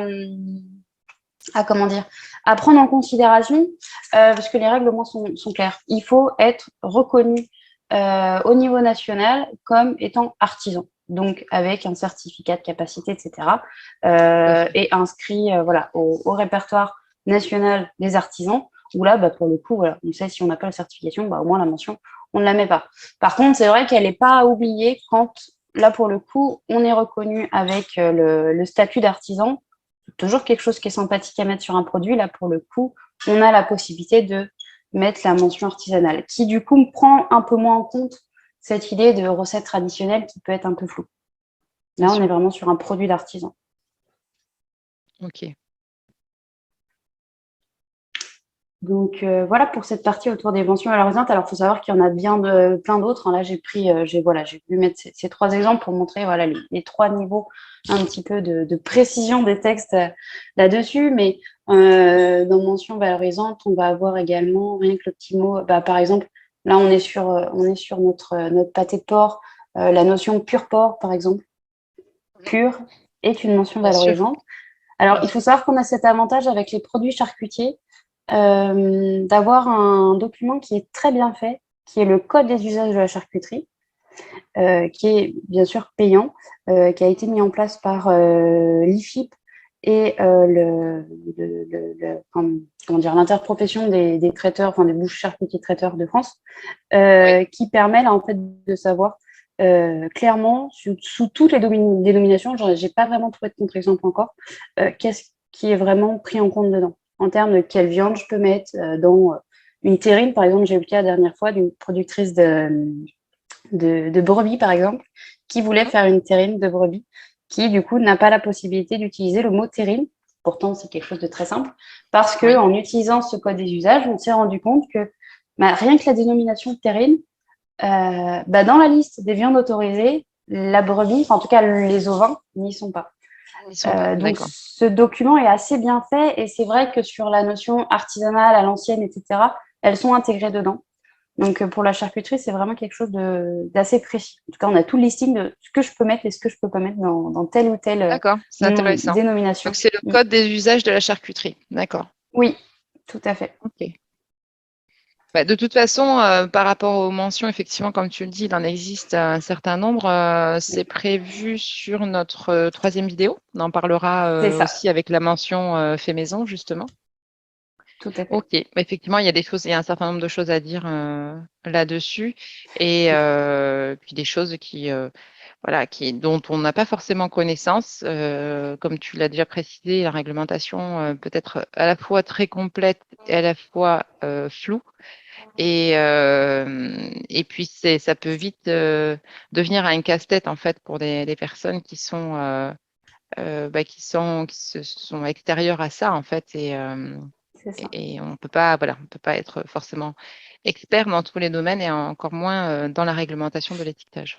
B: comment dire, à prendre en considération, parce que les règles au moins sont claires. Il faut être reconnu au niveau national comme étant artisan, donc avec un certificat de capacité, etc.,
A: Tout à fait.
B: et inscrit voilà, au répertoire national des artisans, où là, bah, pour le coup, voilà, on sait si on n'a pas la certification, bah, au moins la mention, on ne la met pas. Par contre, c'est vrai qu'elle n'est pas à oublier quand, là, pour le coup, on est reconnu avec le statut d'artisan, toujours quelque chose qui est sympathique à mettre sur un produit. Là, pour le coup, on a la possibilité de mettre la mention artisanale, qui du coup prend un peu moins en compte cette idée de recette traditionnelle qui peut être un peu floue.
A: Bien
B: Là, on est
A: sûr.
B: vraiment sur un produit d'artisan.
A: OK.
B: Donc voilà pour cette partie autour des mentions valorisantes. Alors, il faut savoir qu'il y en a bien plein d'autres, hein. Là, j'ai pris, voilà, j'ai voulu mettre ces trois exemples pour montrer voilà, les trois niveaux un petit peu de précision des textes là-dessus. Mais dans mentions valorisantes, on va avoir également rien que le petit mot. Bah, par exemple, là, on est sur notre pâté de porc. La notion pur porc, par exemple, pur est une mention
A: Bien sûr,
B: valorisante. Alors,
A: bien
B: il faut
A: sûr.
B: savoir qu'on a cet avantage avec les produits charcutiers d'avoir un document qui est très bien fait, qui est le code des usages de la charcuterie, qui est bien sûr payant, qui a été mis en place par l'IFIP et comment dire, l'interprofession des traiteurs, enfin des bouchers charcutiers traiteurs de France,
A: Oui.
B: qui permet là en fait de savoir clairement sous toutes les dénominations, j'ai pas vraiment trouvé de contre-exemple encore, qu'est-ce qui est vraiment pris en compte dedans en termes de quelle viande je peux mettre dans une terrine. Par exemple, j'ai eu le cas la dernière fois d'une productrice de brebis, par exemple, qui voulait
A: Mhm.
B: faire une terrine de brebis, qui du coup n'a pas la possibilité d'utiliser le mot terrine. Pourtant, c'est quelque chose de très simple, parce que
A: Oui,
B: en utilisant ce code des usages, on s'est rendu compte que bah, rien que la dénomination terrine, bah, dans la liste des viandes autorisées, la brebis, enfin, en tout cas les ovins, n'y sont pas.
A: ils sont pas.
B: Donc
A: D'accord.
B: ce document est assez bien fait et c'est vrai que sur la notion artisanale, à l'ancienne, etc., elles sont intégrées dedans. Donc pour la charcuterie, c'est vraiment quelque chose d'assez précis. En tout cas, on a tout le listing de ce que je peux mettre et ce que je peux pas mettre dans telle ou telle
A: D'accord, c'est intéressant. Donc,
B: dénomination.
A: c'est le
B: Mm.
A: code des usages de la charcuterie. D'accord.
B: Oui, tout à fait.
A: OK. Bah, de toute façon, par rapport aux mentions, effectivement, comme tu le dis, il en existe un certain nombre.
B: Oui,
A: C'est prévu sur notre troisième vidéo. On en parlera
B: c'est ça,
A: aussi avec la mention fait maison, justement.
B: tout à fait.
A: OK. Effectivement, il y a un certain nombre de choses à dire là-dessus. Et puis des choses voilà, dont on n'a pas forcément connaissance. Comme tu l'as déjà précisé, la réglementation peut être à la fois très complète et à la fois floue. Et puis, ça peut vite devenir un casse-tête, en fait, pour des personnes qui se sont extérieures à ça, en fait.
B: C'est ça.
A: Et on peut pas, voilà, on peut pas être forcément expert dans tous les domaines et encore moins dans la réglementation de l'étiquetage.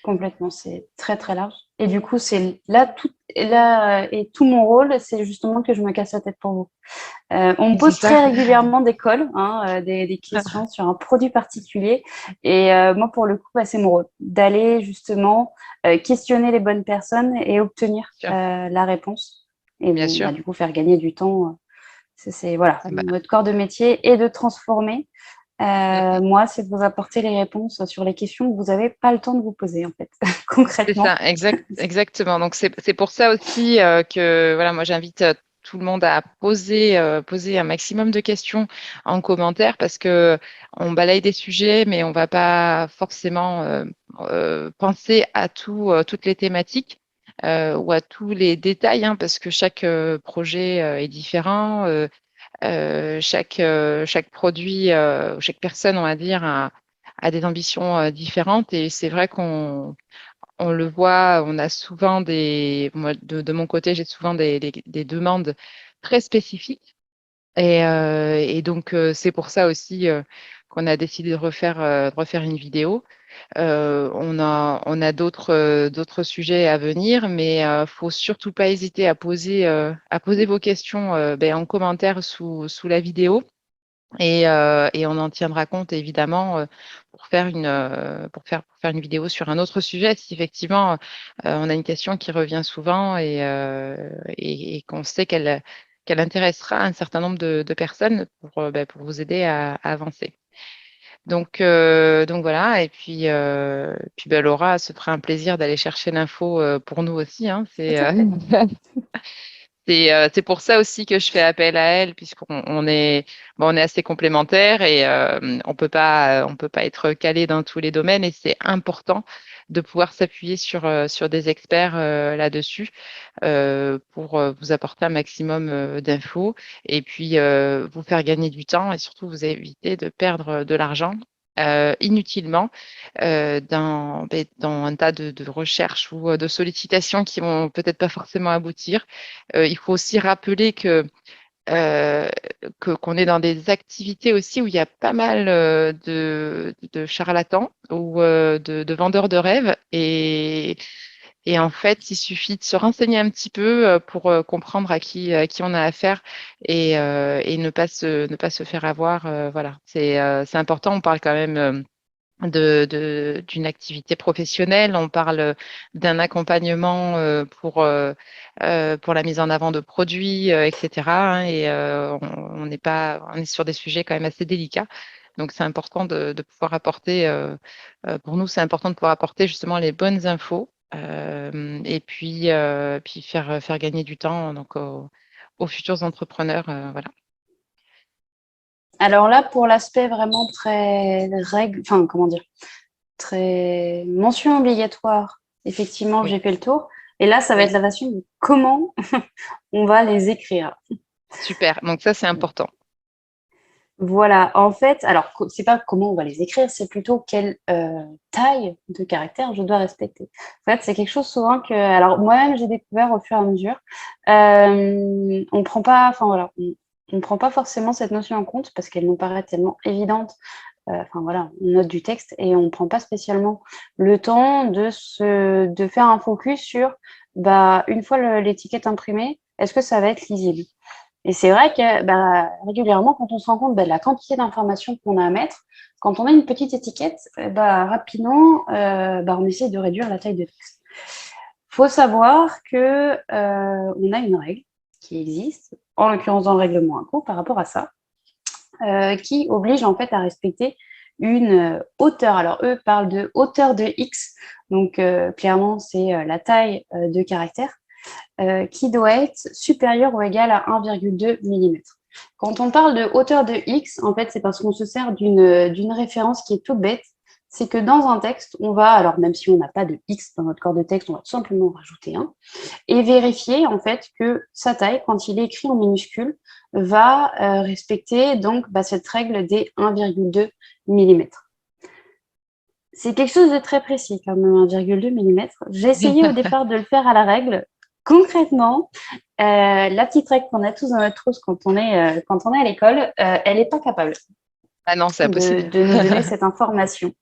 B: Complètement, c'est très très large. Et du coup, c'est là et tout mon rôle, c'est justement que je me casse la tête pour vous. On me
A: C'est
B: pose
A: ça.
B: très régulièrement des calls, des questions sur un produit particulier. Et moi, pour le coup, bah, c'est mon rôle d'aller justement questionner les bonnes personnes et obtenir
A: Bien sûr.
B: la réponse. Et
A: Bien
B: bon,
A: sûr.
B: bah, du coup, faire gagner du temps. C'est voilà,
A: Ah bah,
B: notre corps de métier est de transformer.
A: mm, mm.
B: Moi, c'est de vous apporter les réponses sur les questions que vous n'avez pas le temps de vous poser, en fait,
A: C'est ça,
B: concrètement.
A: exactement. Donc c'est pour ça aussi que voilà, moi j'invite tout le monde à poser un maximum de questions en commentaire parce que on balaye des sujets, mais on va pas forcément penser à toutes les thématiques ou à tous les détails, hein, parce que chaque projet est différent, chaque produit, chaque personne, on va dire, a des ambitions différentes et c'est vrai qu'on le voit, on a souvent moi, de mon côté, j'ai souvent des demandes très spécifiques. Et donc, c'est pour ça aussi qu'on a décidé de refaire une vidéo. On a d'autres sujets à venir, mais faut surtout pas hésiter à poser vos questions en commentaire sous la vidéo. Et on en tiendra compte évidemment pour faire une vidéo sur un autre sujet si effectivement on a une question qui revient souvent et qu'on sait qu'elle intéressera un certain nombre de personnes pour vous aider à avancer. Donc voilà, et puis Laura se fera un plaisir d'aller chercher l'info pour nous aussi, hein,
B: Tout
A: c'est
B: à fait.
A: c'est pour ça aussi que je fais appel à elle, puisqu'on est assez complémentaires et on peut pas être calé dans tous les domaines et c'est important de pouvoir s'appuyer sur des experts là-dessus pour vous apporter un maximum d'infos et puis vous faire gagner du temps et surtout vous éviter de perdre de l'argent inutilement dans un tas de recherches ou de sollicitations qui vont peut-être pas forcément aboutir. Il faut aussi rappeler euh, qu'on est dans des activités aussi où il y a pas mal de charlatans ou de vendeurs de rêves et en fait, il suffit de se renseigner un petit peu pour comprendre à qui on a affaire et ne pas se faire avoir. Voilà, c'est important. On parle quand même d'une activité professionnelle, on parle d'un accompagnement pour la mise en avant de produits, etc., hein, et on est sur des sujets quand même assez délicats. Donc, c'est important de pouvoir apporter, pour nous, c'est important de pouvoir apporter justement les bonnes infos et puis faire gagner du temps donc, aux futurs entrepreneurs. Voilà.
B: Alors là, pour l'aspect vraiment très règle, enfin, comment dire, très mention obligatoire, effectivement,
A: Oui,
B: j'ai fait le tour. Et là, ça va être
A: oui,
B: la version de comment on va les écrire.
A: super. Donc, ça, c'est important.
B: Voilà, en fait, alors c'est pas comment on va les écrire, c'est plutôt quelle taille de caractère je dois respecter. En fait, c'est quelque chose souvent que, alors moi-même j'ai découvert au fur et à mesure. On prend pas, enfin voilà, on prend pas forcément cette notion en compte parce qu'elle nous paraît tellement évidente. Enfin voilà, on note du texte et on prend pas spécialement le temps de faire un focus sur, bah une fois l'étiquette imprimée, est-ce que ça va être lisible? Et c'est vrai que bah, régulièrement, quand on se rend compte bah, de la quantité d'informations qu'on a à mettre, quand on a une petite étiquette, bah, rapidement, bah, on essaie de réduire la taille de texte. Il faut savoir que on a une règle qui existe, en l'occurrence dans le règlement INCO, par rapport à ça, qui oblige en fait à respecter une hauteur. Alors eux parlent de hauteur de X, donc clairement c'est la taille de caractère qui doit être supérieur ou égal à 1,2 mm. Quand on parle de hauteur de X, en fait, c'est parce qu'on se sert d'une référence qui est toute bête. C'est que dans un texte, on va, alors même si on n'a pas de X dans notre corps de texte, on va tout simplement en rajouter un, et vérifier en fait que sa taille, quand il est écrit en minuscule, va respecter donc bah, cette règle des 1,2 mm. C'est quelque chose de très précis, quand même, 1,2 mm. J'ai essayé au départ de le faire à la règle. Concrètement, la petite règle qu'on a tous dans notre trousse quand on est à l'école, elle n'est pas capable
A: Ah non, c'est
B: de,
A: impossible.
B: de nous donner cette information.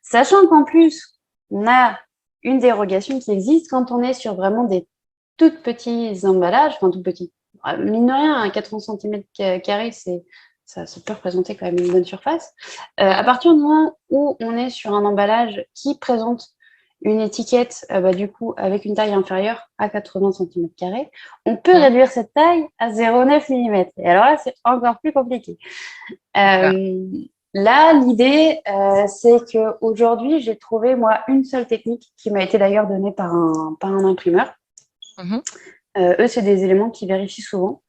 B: Sachant qu'en plus, on a une dérogation qui existe quand on est sur vraiment des tout petits emballages, enfin tout petits. Mine de rien, un 80 cm², ça peut représenter quand même une bonne surface. À partir du moment où on est sur un emballage qui présente une étiquette, du coup, avec une taille inférieure à 80 cm², on peut réduire cette taille à 0,9 mm. Et alors là, c'est encore plus compliqué. Là, l'idée, c'est qu'aujourd'hui, j'ai trouvé, moi, une seule technique qui m'a été d'ailleurs donnée par un imprimeur. Eux, c'est des éléments qui vérifient souvent.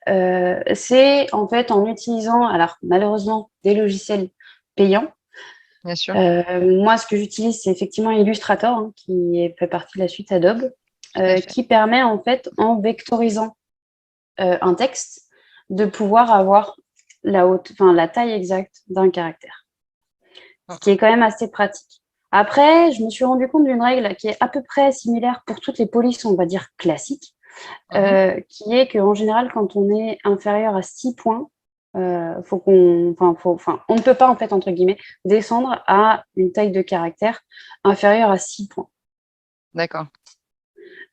B: C'est en fait en utilisant, alors malheureusement, des logiciels payants.
A: Bien sûr.
B: Moi, ce que j'utilise, c'est effectivement Illustrator, hein, qui fait partie de la suite Adobe, qui permet en fait, en vectorisant un texte, de pouvoir avoir la taille exacte d'un caractère, ce qui est quand même assez pratique. Après, je me suis rendu compte d'une règle qui est à peu près similaire pour toutes les polices, on va dire classiques, qui est qu'en général, quand on est inférieur à 6 points, on ne peut pas, en fait, entre guillemets, descendre à une taille de caractère inférieure à 6 points.
A: D'accord.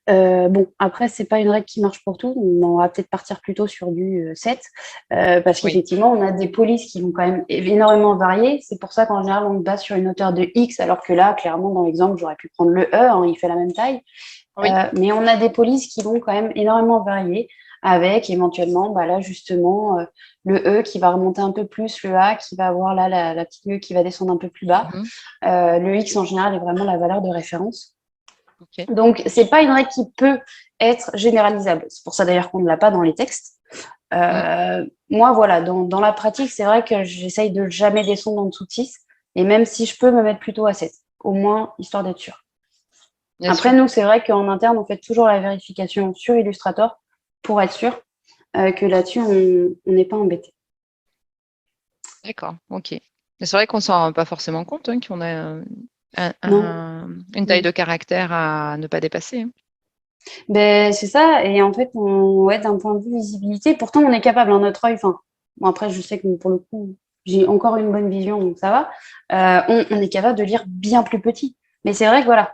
B: Bon, après, c'est pas une règle qui marche pour tout. On va peut-être partir plutôt sur du 7, parce qu'effectivement, on a des polices qui vont quand même énormément varier. C'est pour ça qu'en général, on se base sur une hauteur de X, alors que là, clairement, dans l'exemple, j'aurais pu prendre le E, hein, il fait la même taille. Mais on a des polices qui vont quand même énormément varier, avec éventuellement, là, justement, le E qui va remonter un peu plus, le A qui va avoir là la petite E qui va descendre un peu plus bas. Le X, en général, est vraiment la valeur de référence. Donc, ce n'est pas une règle qui peut être généralisable. C'est pour ça d'ailleurs qu'on ne l'a pas dans les textes. Moi, voilà, dans la pratique, c'est vrai que j'essaye de jamais descendre en dessous de 6, et même si je peux me mettre plutôt à 7, au moins, histoire d'être sûr. Après, nous, c'est vrai qu'en interne, on fait toujours la vérification sur Illustrator pour être sûr que là-dessus, on n'est pas embêté.
A: D'accord, ok. Mais c'est vrai qu'on ne s'en rend pas forcément compte, hein, qu'on a une taille de caractère à ne pas dépasser. Hein.
B: Ben, c'est ça. Et en fait, d'un point de vue visibilité, pourtant, on est capable, hein, notre œil. Bon, après, je sais que pour le coup, j'ai encore une bonne vision, donc ça va. On est capable de lire bien plus petit. Mais c'est vrai que voilà,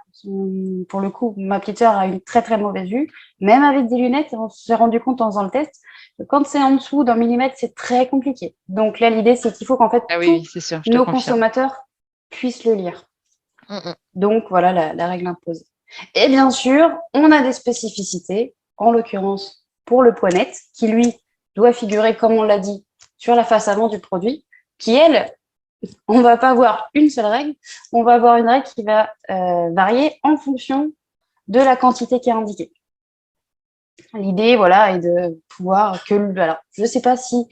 B: pour le coup, ma petite sœur a une très très mauvaise vue. Même avec des lunettes, on s'est rendu compte en faisant le test que quand c'est en dessous d'un millimètre, c'est très compliqué. Donc là, l'idée, c'est qu'il faut qu'en fait,
A: C'est sûr,
B: tous nos consommateurs puissent le lire. Donc voilà la règle imposée. Et bien sûr, on a des spécificités, en l'occurrence pour le poignette, qui lui doit figurer, comme on l'a dit, sur la face avant du produit, qui elle, on ne va pas avoir une seule règle, on va avoir une règle qui va varier en fonction de la quantité qui est indiquée. L'idée, voilà, est de pouvoir alors, je ne sais pas si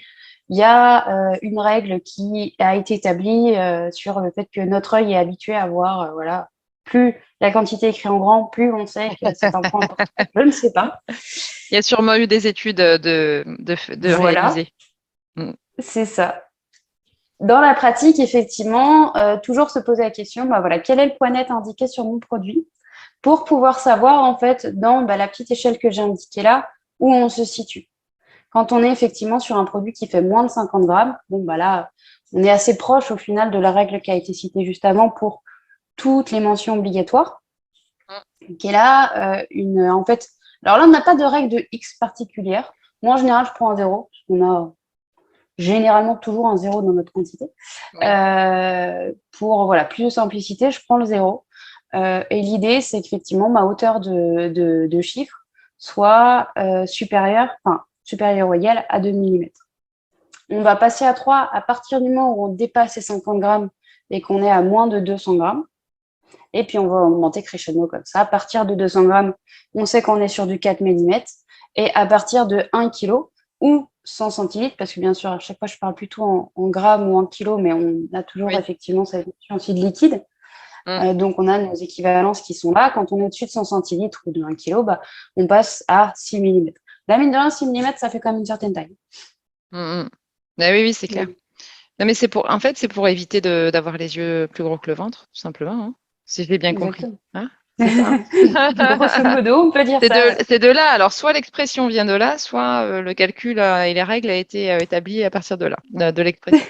B: il y a une règle qui a été établie sur le fait que notre œil est habitué à voir, voilà, plus la quantité écrite en grand, plus on sait que c'est un point important. Je ne sais pas.
A: Il y a sûrement eu des études de
B: voilà.
A: réaliser.
B: C'est ça. Dans la pratique, effectivement, toujours se poser la question, voilà, quel est le point net indiqué sur mon produit pour pouvoir savoir, en fait, dans la petite échelle que j'ai indiquée là, où on se situe. Quand on est effectivement sur un produit qui fait moins de 50 grammes, là, on est assez proche au final de la règle qui a été citée juste avant pour toutes les mentions obligatoires. Qui est là, en fait, alors là, on n'a pas de règle de X particulière. Moi, en général, je prends un 0, parce qu'on a généralement toujours un 0 dans notre quantité. Pour plus de simplicité, je prends le 0. Et l'idée, c'est qu'effectivement, ma hauteur de chiffre soit supérieure ou égale à 2 mm. On va passer à 3 à partir du moment où on dépasse les 50 grammes et qu'on est à moins de 200 grammes. Et puis, on va augmenter crescendo comme ça. À partir de 200 grammes, on sait qu'on est sur du 4 mm. Et à partir de 1 kg ou 100 centilitres, parce que bien sûr, à chaque fois, je parle plutôt en grammes ou en kilos, mais on a toujours effectivement cette notion aussi de liquide. Donc, on a nos équivalences qui sont là. Quand on est au-dessus de 100 centilitres ou de 1 kg, on passe à 6 mm. La mine de rien, 6 mm, ça fait quand même une certaine taille.
A: Oui, c'est clair. Non, mais c'est pour éviter d'avoir les yeux plus gros que le ventre, tout simplement. Hein, si j'ai bien compris. Hein, c'est ça.
B: Grosso modo, on peut dire ça.
A: C'est de là. Alors, soit l'expression vient de là, soit le calcul et les règles a été établi à partir de là, de l'expression.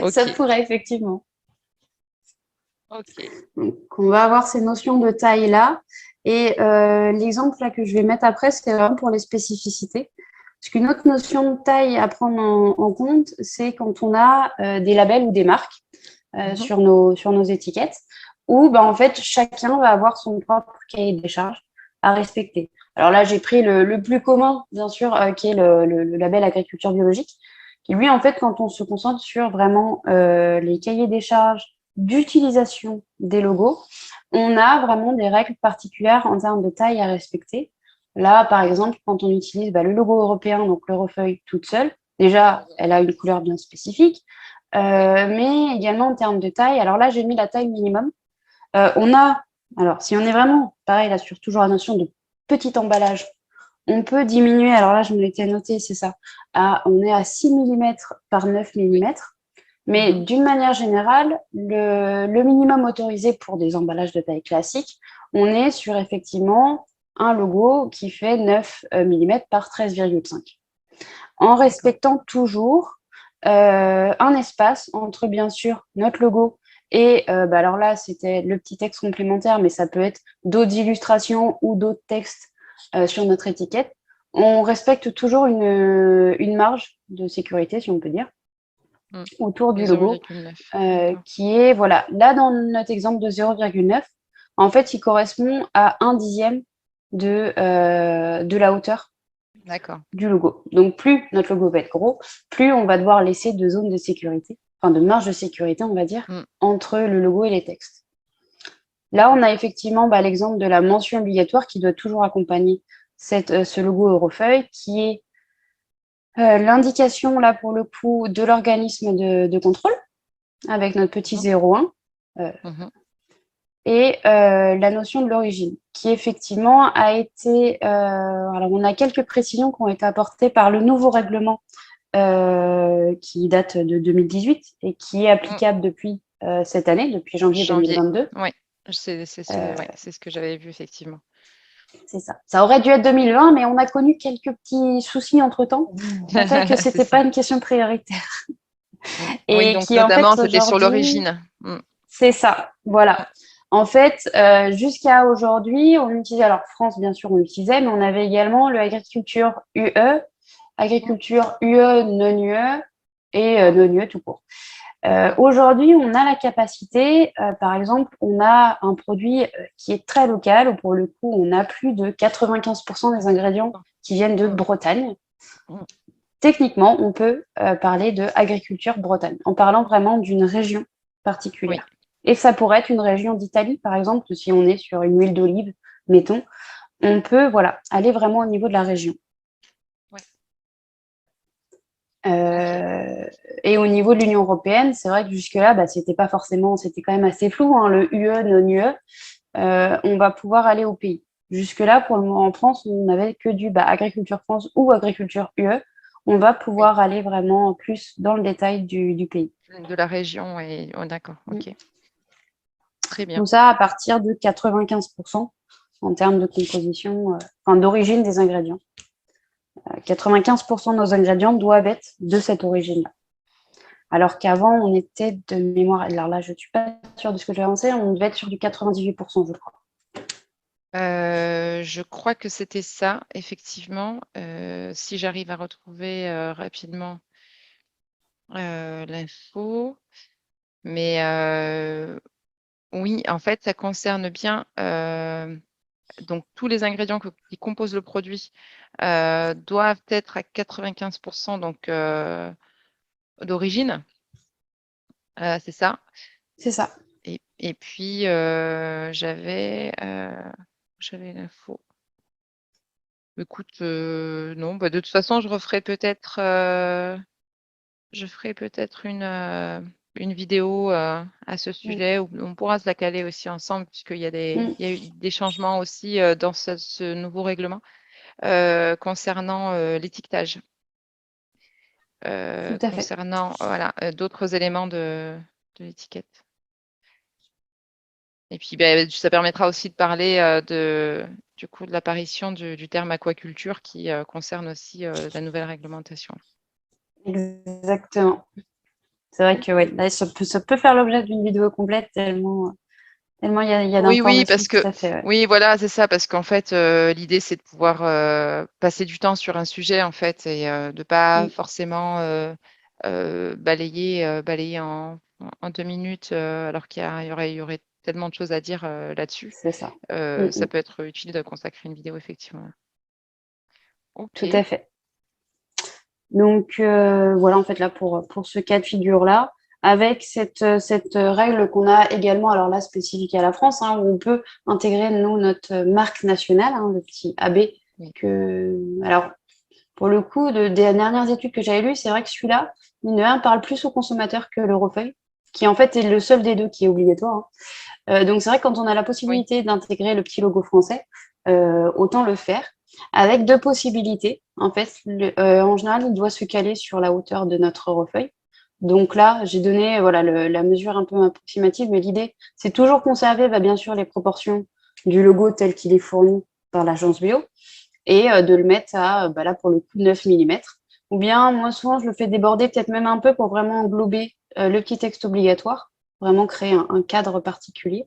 B: Ça pourrait, effectivement.
A: Ok.
B: Donc, on va avoir ces notions de taille-là. Et l'exemple là, que je vais mettre après, c'est vraiment pour les spécificités. Parce qu'une autre notion de taille à prendre en compte, c'est quand on a des labels ou des marques sur nos étiquettes, où ben, en fait, chacun va avoir son propre cahier des charges à respecter. Alors là, j'ai pris le plus commun, bien sûr, qui est le label agriculture biologique, qui lui, en fait, quand on se concentre sur vraiment les cahiers des charges d'utilisation des logos, on a vraiment des règles particulières en termes de taille à respecter. Là, par exemple, quand on utilise le logo européen, donc l'Eurofeuille toute seule, déjà, elle a une couleur bien spécifique, mais également en termes de taille. Alors là, j'ai mis la taille minimum. Alors si on est vraiment, pareil, là, sur toujours la notion de petit emballage, on peut diminuer, alors là, je me l'étais noté, c'est ça, on est à 6 mm par 9 mm. Mais d'une manière générale, le minimum autorisé pour des emballages de taille classique, on est sur effectivement un logo qui fait 9 mm par 13,5. En respectant toujours un espace entre, bien sûr, notre logo et, alors là, c'était le petit texte complémentaire, mais ça peut être d'autres illustrations ou d'autres textes sur notre étiquette. On respecte toujours une marge de sécurité, si on peut dire, autour du logo,
A: 0,9.
B: qui est, voilà, là dans notre exemple de 0,9, en fait, il correspond à 1/10 de la hauteur du logo. Donc, plus notre logo va être gros, plus on va devoir laisser de zones de sécurité, enfin de marge de sécurité, on va dire, entre le logo et les textes. Là, on a effectivement l'exemple de la mention obligatoire qui doit toujours accompagner ce logo Eurofeuille, qui est l'indication, là, pour le coup, de l'organisme de contrôle, avec notre petit 0,1, et la notion de l'origine, qui effectivement a été... alors, on a quelques précisions qui ont été apportées par le nouveau règlement qui date de 2018 et qui est applicable depuis cette année, depuis janvier 2022.
A: Oui, c'est ce que j'avais vu, effectivement.
B: C'est ça. Ça aurait dû être 2020, mais on a connu quelques petits soucis entre-temps qui ont fait que ce n'était pas une question prioritaire.
A: Et oui, donc notamment, c'était sur l'origine.
B: C'est ça, voilà. En fait, jusqu'à aujourd'hui, on utilisait, alors France, bien sûr, on l'utilisait, mais on avait également le agriculture UE, agriculture UE, non-UE et non-UE tout court. Aujourd'hui, on a la capacité, par exemple, on a un produit qui est très local, où pour le coup, on a plus de 95% des ingrédients qui viennent de Bretagne. Techniquement, on peut parler de agriculture Bretagne, en parlant vraiment d'une région particulière. Oui. Et ça pourrait être une région d'Italie, par exemple, si on est sur une huile d'olive, mettons, on peut aller vraiment au niveau de la région. Ouais. Et au niveau de l'Union européenne, c'est vrai que jusque-là, c'était pas forcément, c'était quand même assez flou, hein, le UE, non-UE. On va pouvoir aller au pays. Jusque-là, pour le moment, en France, on n'avait que du agriculture France ou agriculture UE. On va pouvoir aller vraiment plus dans le détail du pays.
A: De la région, et d'accord, ok. Très bien.
B: Donc ça, à partir de 95% en termes de composition, d'origine des ingrédients. 95% de nos ingrédients doivent être de cette origine-là. Alors qu'avant, on était de mémoire, alors là, je ne suis pas sûre de ce que j'ai avancé, on devait être sur du 98%, je crois.
A: Je crois que c'était ça, effectivement. Si j'arrive à retrouver rapidement l'info. Mais oui, en fait, ça concerne bien donc tous les ingrédients qui composent le produit doivent être à 95% donc d'origine. C'est ça.
B: C'est ça.
A: Et puis j'avais l'info. Écoute, non, de toute façon, je ferai peut-être une vidéo à ce sujet où on pourra se la caler aussi ensemble, puisqu'il y a il y a eu des changements aussi dans ce nouveau règlement concernant l'étiquetage, concernant d'autres éléments de l'étiquette. Et puis, ça permettra aussi de parler du coup de l'apparition du terme aquaculture qui concerne aussi la nouvelle réglementation.
B: Exactement. C'est vrai que là, ça peut faire l'objet d'une vidéo complète tellement Tellement il y a
A: Oui,
B: d'informations,
A: parce que
B: tout à fait. Ouais.
A: oui, voilà, c'est ça, parce qu'en fait, l'idée c'est de pouvoir passer du temps sur un sujet en fait et de pas
B: Mm,
A: forcément balayer en 2 minutes alors il y aurait tellement de choses à dire là-dessus.
B: c'est ça. Mm,
A: Ça
B: mm,
A: peut être utile de consacrer une vidéo effectivement.
B: tout à
A: Ok.
B: fait. Donc voilà, en fait, là, pour ce cas de figure-là, avec cette règle qu'on a également, alors là, spécifique à la France, hein, où on peut intégrer, nous, notre marque nationale, hein, le petit AB,
A: Oui.
B: alors, pour le coup, des dernières études que j'avais lues, c'est vrai que celui-là, mine de rien, parle plus aux consommateurs que l'Eurofeuille, qui en fait est le seul des deux qui est obligatoire, hein. Donc c'est vrai que quand on a la
A: Oui.
B: possibilité d'intégrer le petit logo français, autant le faire avec deux possibilités. En fait, en général, il doit se caler sur la hauteur de notre refeuille. Donc là, j'ai donné voilà la mesure un peu approximative, mais l'idée, c'est toujours conserver bien sûr les proportions du logo tel qu'il est fourni par l'agence bio et de le mettre à, là pour le coup, 9 millimètres. Ou bien, moi souvent, je le fais déborder peut-être même un peu pour vraiment englober le petit texte obligatoire, vraiment créer un cadre particulier.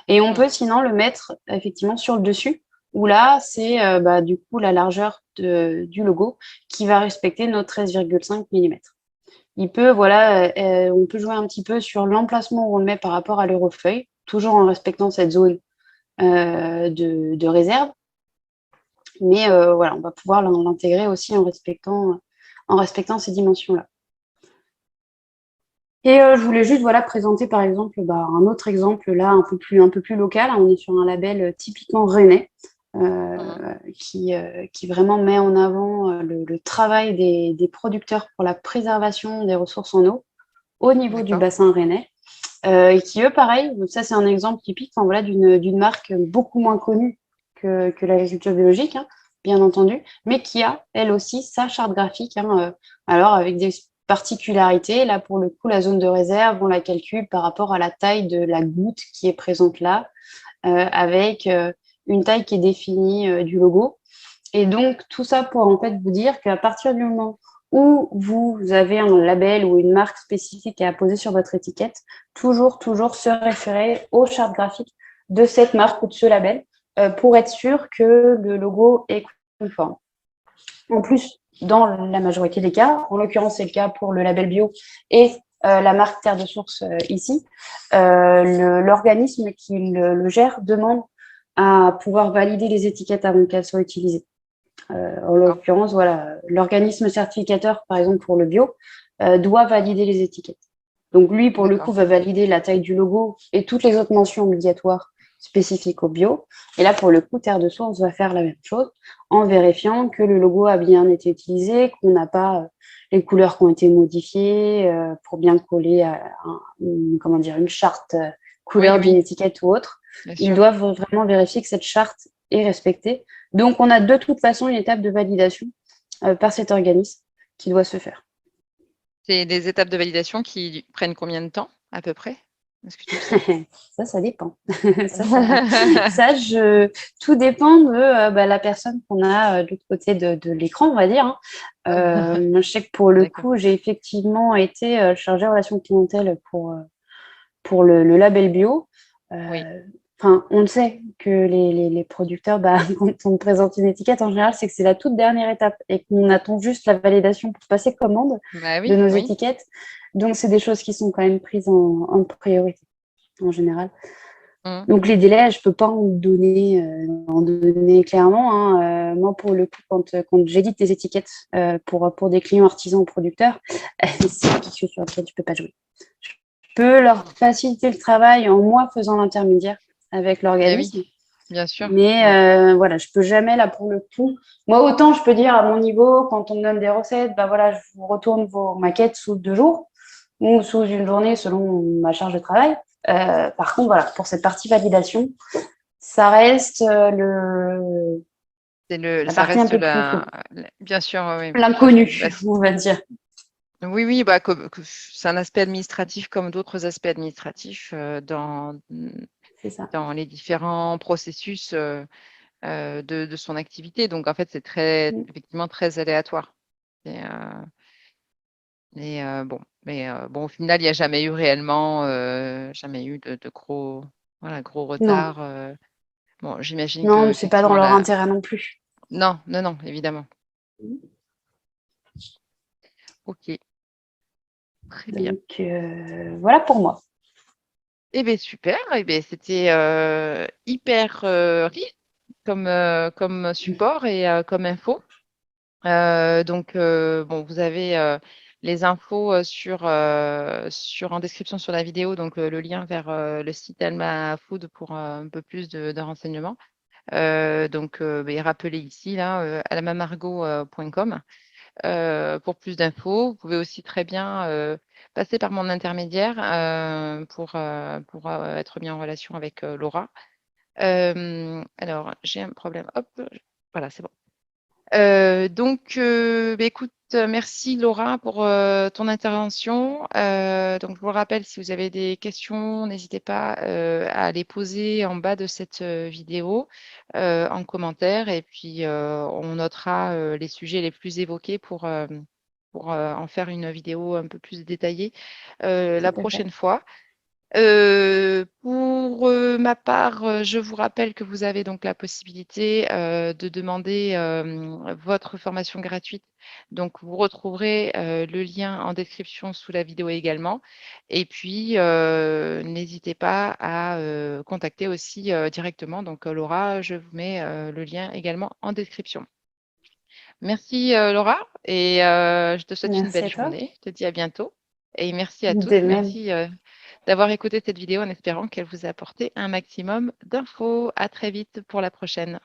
B: Et on
A: Mm.
B: peut sinon le mettre effectivement sur le dessus, où là, c'est du coup la largeur du logo qui va respecter nos 13,5 millimètres. Il peut, voilà, on peut jouer un petit peu sur l'emplacement où on le met par rapport à l'Eurofeuille, toujours en respectant cette zone de réserve. Mais voilà, on va pouvoir l'intégrer aussi en respectant ces dimensions-là. Et je voulais juste voilà, présenter par exemple un autre exemple là un peu plus local. On est sur un label typiquement rennais
A: Mhm.
B: qui vraiment met en avant le travail des producteurs pour la préservation des ressources en eau au niveau du
A: D'accord.
B: bassin rennais. Et qui eux, pareil, ça c'est un exemple typique enfin, voilà, d'une marque beaucoup moins connue que l'agriculture biologique, hein, bien entendu, mais qui a, elle aussi, sa charte graphique, hein, alors avec des particularités. Là, pour le coup, la zone de réserve, on la calcule par rapport à la taille de la goutte qui est présente là, avec une taille qui est définie du logo. Et donc, tout ça pour en fait vous dire qu'à partir du moment où vous avez un label ou une marque spécifique à poser sur votre étiquette, toujours se référer aux chartes graphiques de cette marque ou de ce label pour être sûr que le logo est conforme. En plus, dans la majorité des cas, en l'occurrence c'est le cas pour le label bio et la marque Terre de Source ici, l'organisme qui le gère demande à pouvoir valider les étiquettes avant qu'elles soient utilisées. En
A: D'accord.
B: l'occurrence, voilà, l'organisme certificateur, par exemple pour le bio, doit valider les étiquettes. Donc lui, pour le coup,
A: D'accord.
B: va valider la taille du logo et toutes les autres mentions obligatoires spécifiques au bio. Et là, pour le coup, Terre de Source va faire la même chose en vérifiant que le logo a bien été utilisé, qu'on n'a pas les couleurs qui ont été modifiées pour bien coller à une charte
A: Oui,
B: couleur d'une
A: oui,
B: étiquette ou autre.
A: bien
B: Ils
A: sûr.
B: doivent vraiment vérifier que cette charte est respectée. Donc, on a de toute façon une étape de validation par cet organisme qui doit se faire.
A: C'est des étapes de validation qui prennent combien de temps, à peu près? Est-ce que tu le sais?
B: Ça dépend. Ça, tout dépend de la personne qu'on a de l'autre côté de l'écran, on va dire, hein. Moi, je sais que pour le
A: D'accord.
B: coup, j'ai effectivement été chargée de relations clientèle pour le label bio.
A: Oui,
B: Enfin, on le sait que les producteurs, quand on présente une étiquette, en général, c'est que c'est la toute dernière étape et qu'on attend juste la validation pour passer commande
A: bah
B: de
A: oui,
B: nos
A: oui.
B: étiquettes. Donc, c'est des choses qui sont quand même prises en priorité en général.
A: Mm.
B: Donc, les délais, je ne peux pas en donner clairement, hein. Moi, pour le coup, quand j'édite des étiquettes pour des clients artisans ou producteurs, c'est quelque chose sur lequel je ne peux pas jouer. Je peux leur faciliter le travail en moi faisant l'intermédiaire avec
A: Eh
B: l'organisme.
A: oui, bien sûr.
B: Mais
A: Mm.
B: voilà, je peux jamais là pour le coup. Moi, autant je peux dire à mon niveau, quand on me donne des recettes, voilà, je vous retourne vos maquettes sous 2 jours ou sous une journée selon ma charge de travail. Par contre, voilà, pour cette partie validation, ça reste la
A: Ça
B: partie un
A: reste
B: peu plus
A: bien sûr, oui, oui, tout à
B: l'inconnu,
A: fait. Bah,
B: on va dire.
A: oui, oui, bah, c'est un aspect administratif comme d'autres aspects administratifs
B: C'est ça.
A: dans les différents processus de son activité. Donc, en fait, c'est très, effectivement, très aléatoire. Et, bon, au final, il n'y a jamais eu réellement, jamais eu de gros. Voilà, gros
B: Non,
A: retard. Bon, j'imagine que
B: non, c'est pas dans
A: effectivement
B: leur
A: là.
B: intérêt non plus.
A: Non, non, non, évidemment. Ok, très bien.
B: Donc, voilà pour moi.
A: Eh bien, super. Eh bien, c'était hyper riche comme support et comme info. Donc, bon, vous avez les infos en description sur la vidéo, donc le lien vers le site Alma Food pour un peu plus de renseignements. Donc, ben, rappelez ici, là, almamargot.com pour plus d'infos. Vous pouvez aussi très bien passer par mon intermédiaire pour être mis en relation avec Laura. Alors, j'ai un problème. Hop, voilà, c'est bon. Donc, bah, écoute, merci Laura pour ton intervention. Donc, je vous rappelle, si vous avez des questions, n'hésitez pas à les poser en bas de cette vidéo en commentaire et puis on notera les sujets les plus évoqués pour en faire une vidéo un peu plus détaillée la
B: Tout à fait.
A: prochaine fois. Pour ma part, je vous rappelle que vous avez donc la possibilité de demander votre formation gratuite. Donc, vous retrouverez le lien en description sous la vidéo également. Et puis, n'hésitez pas à contacter aussi directement. Donc, Laura, je vous mets le lien également en description. Merci Laura et je te souhaite une
B: Merci
A: belle
B: à toi.
A: journée. Je te dis à bientôt et merci à tous.
B: De même.
A: Merci d'avoir écouté cette vidéo en espérant qu'elle vous a apporté un maximum d'infos. À très vite pour la prochaine.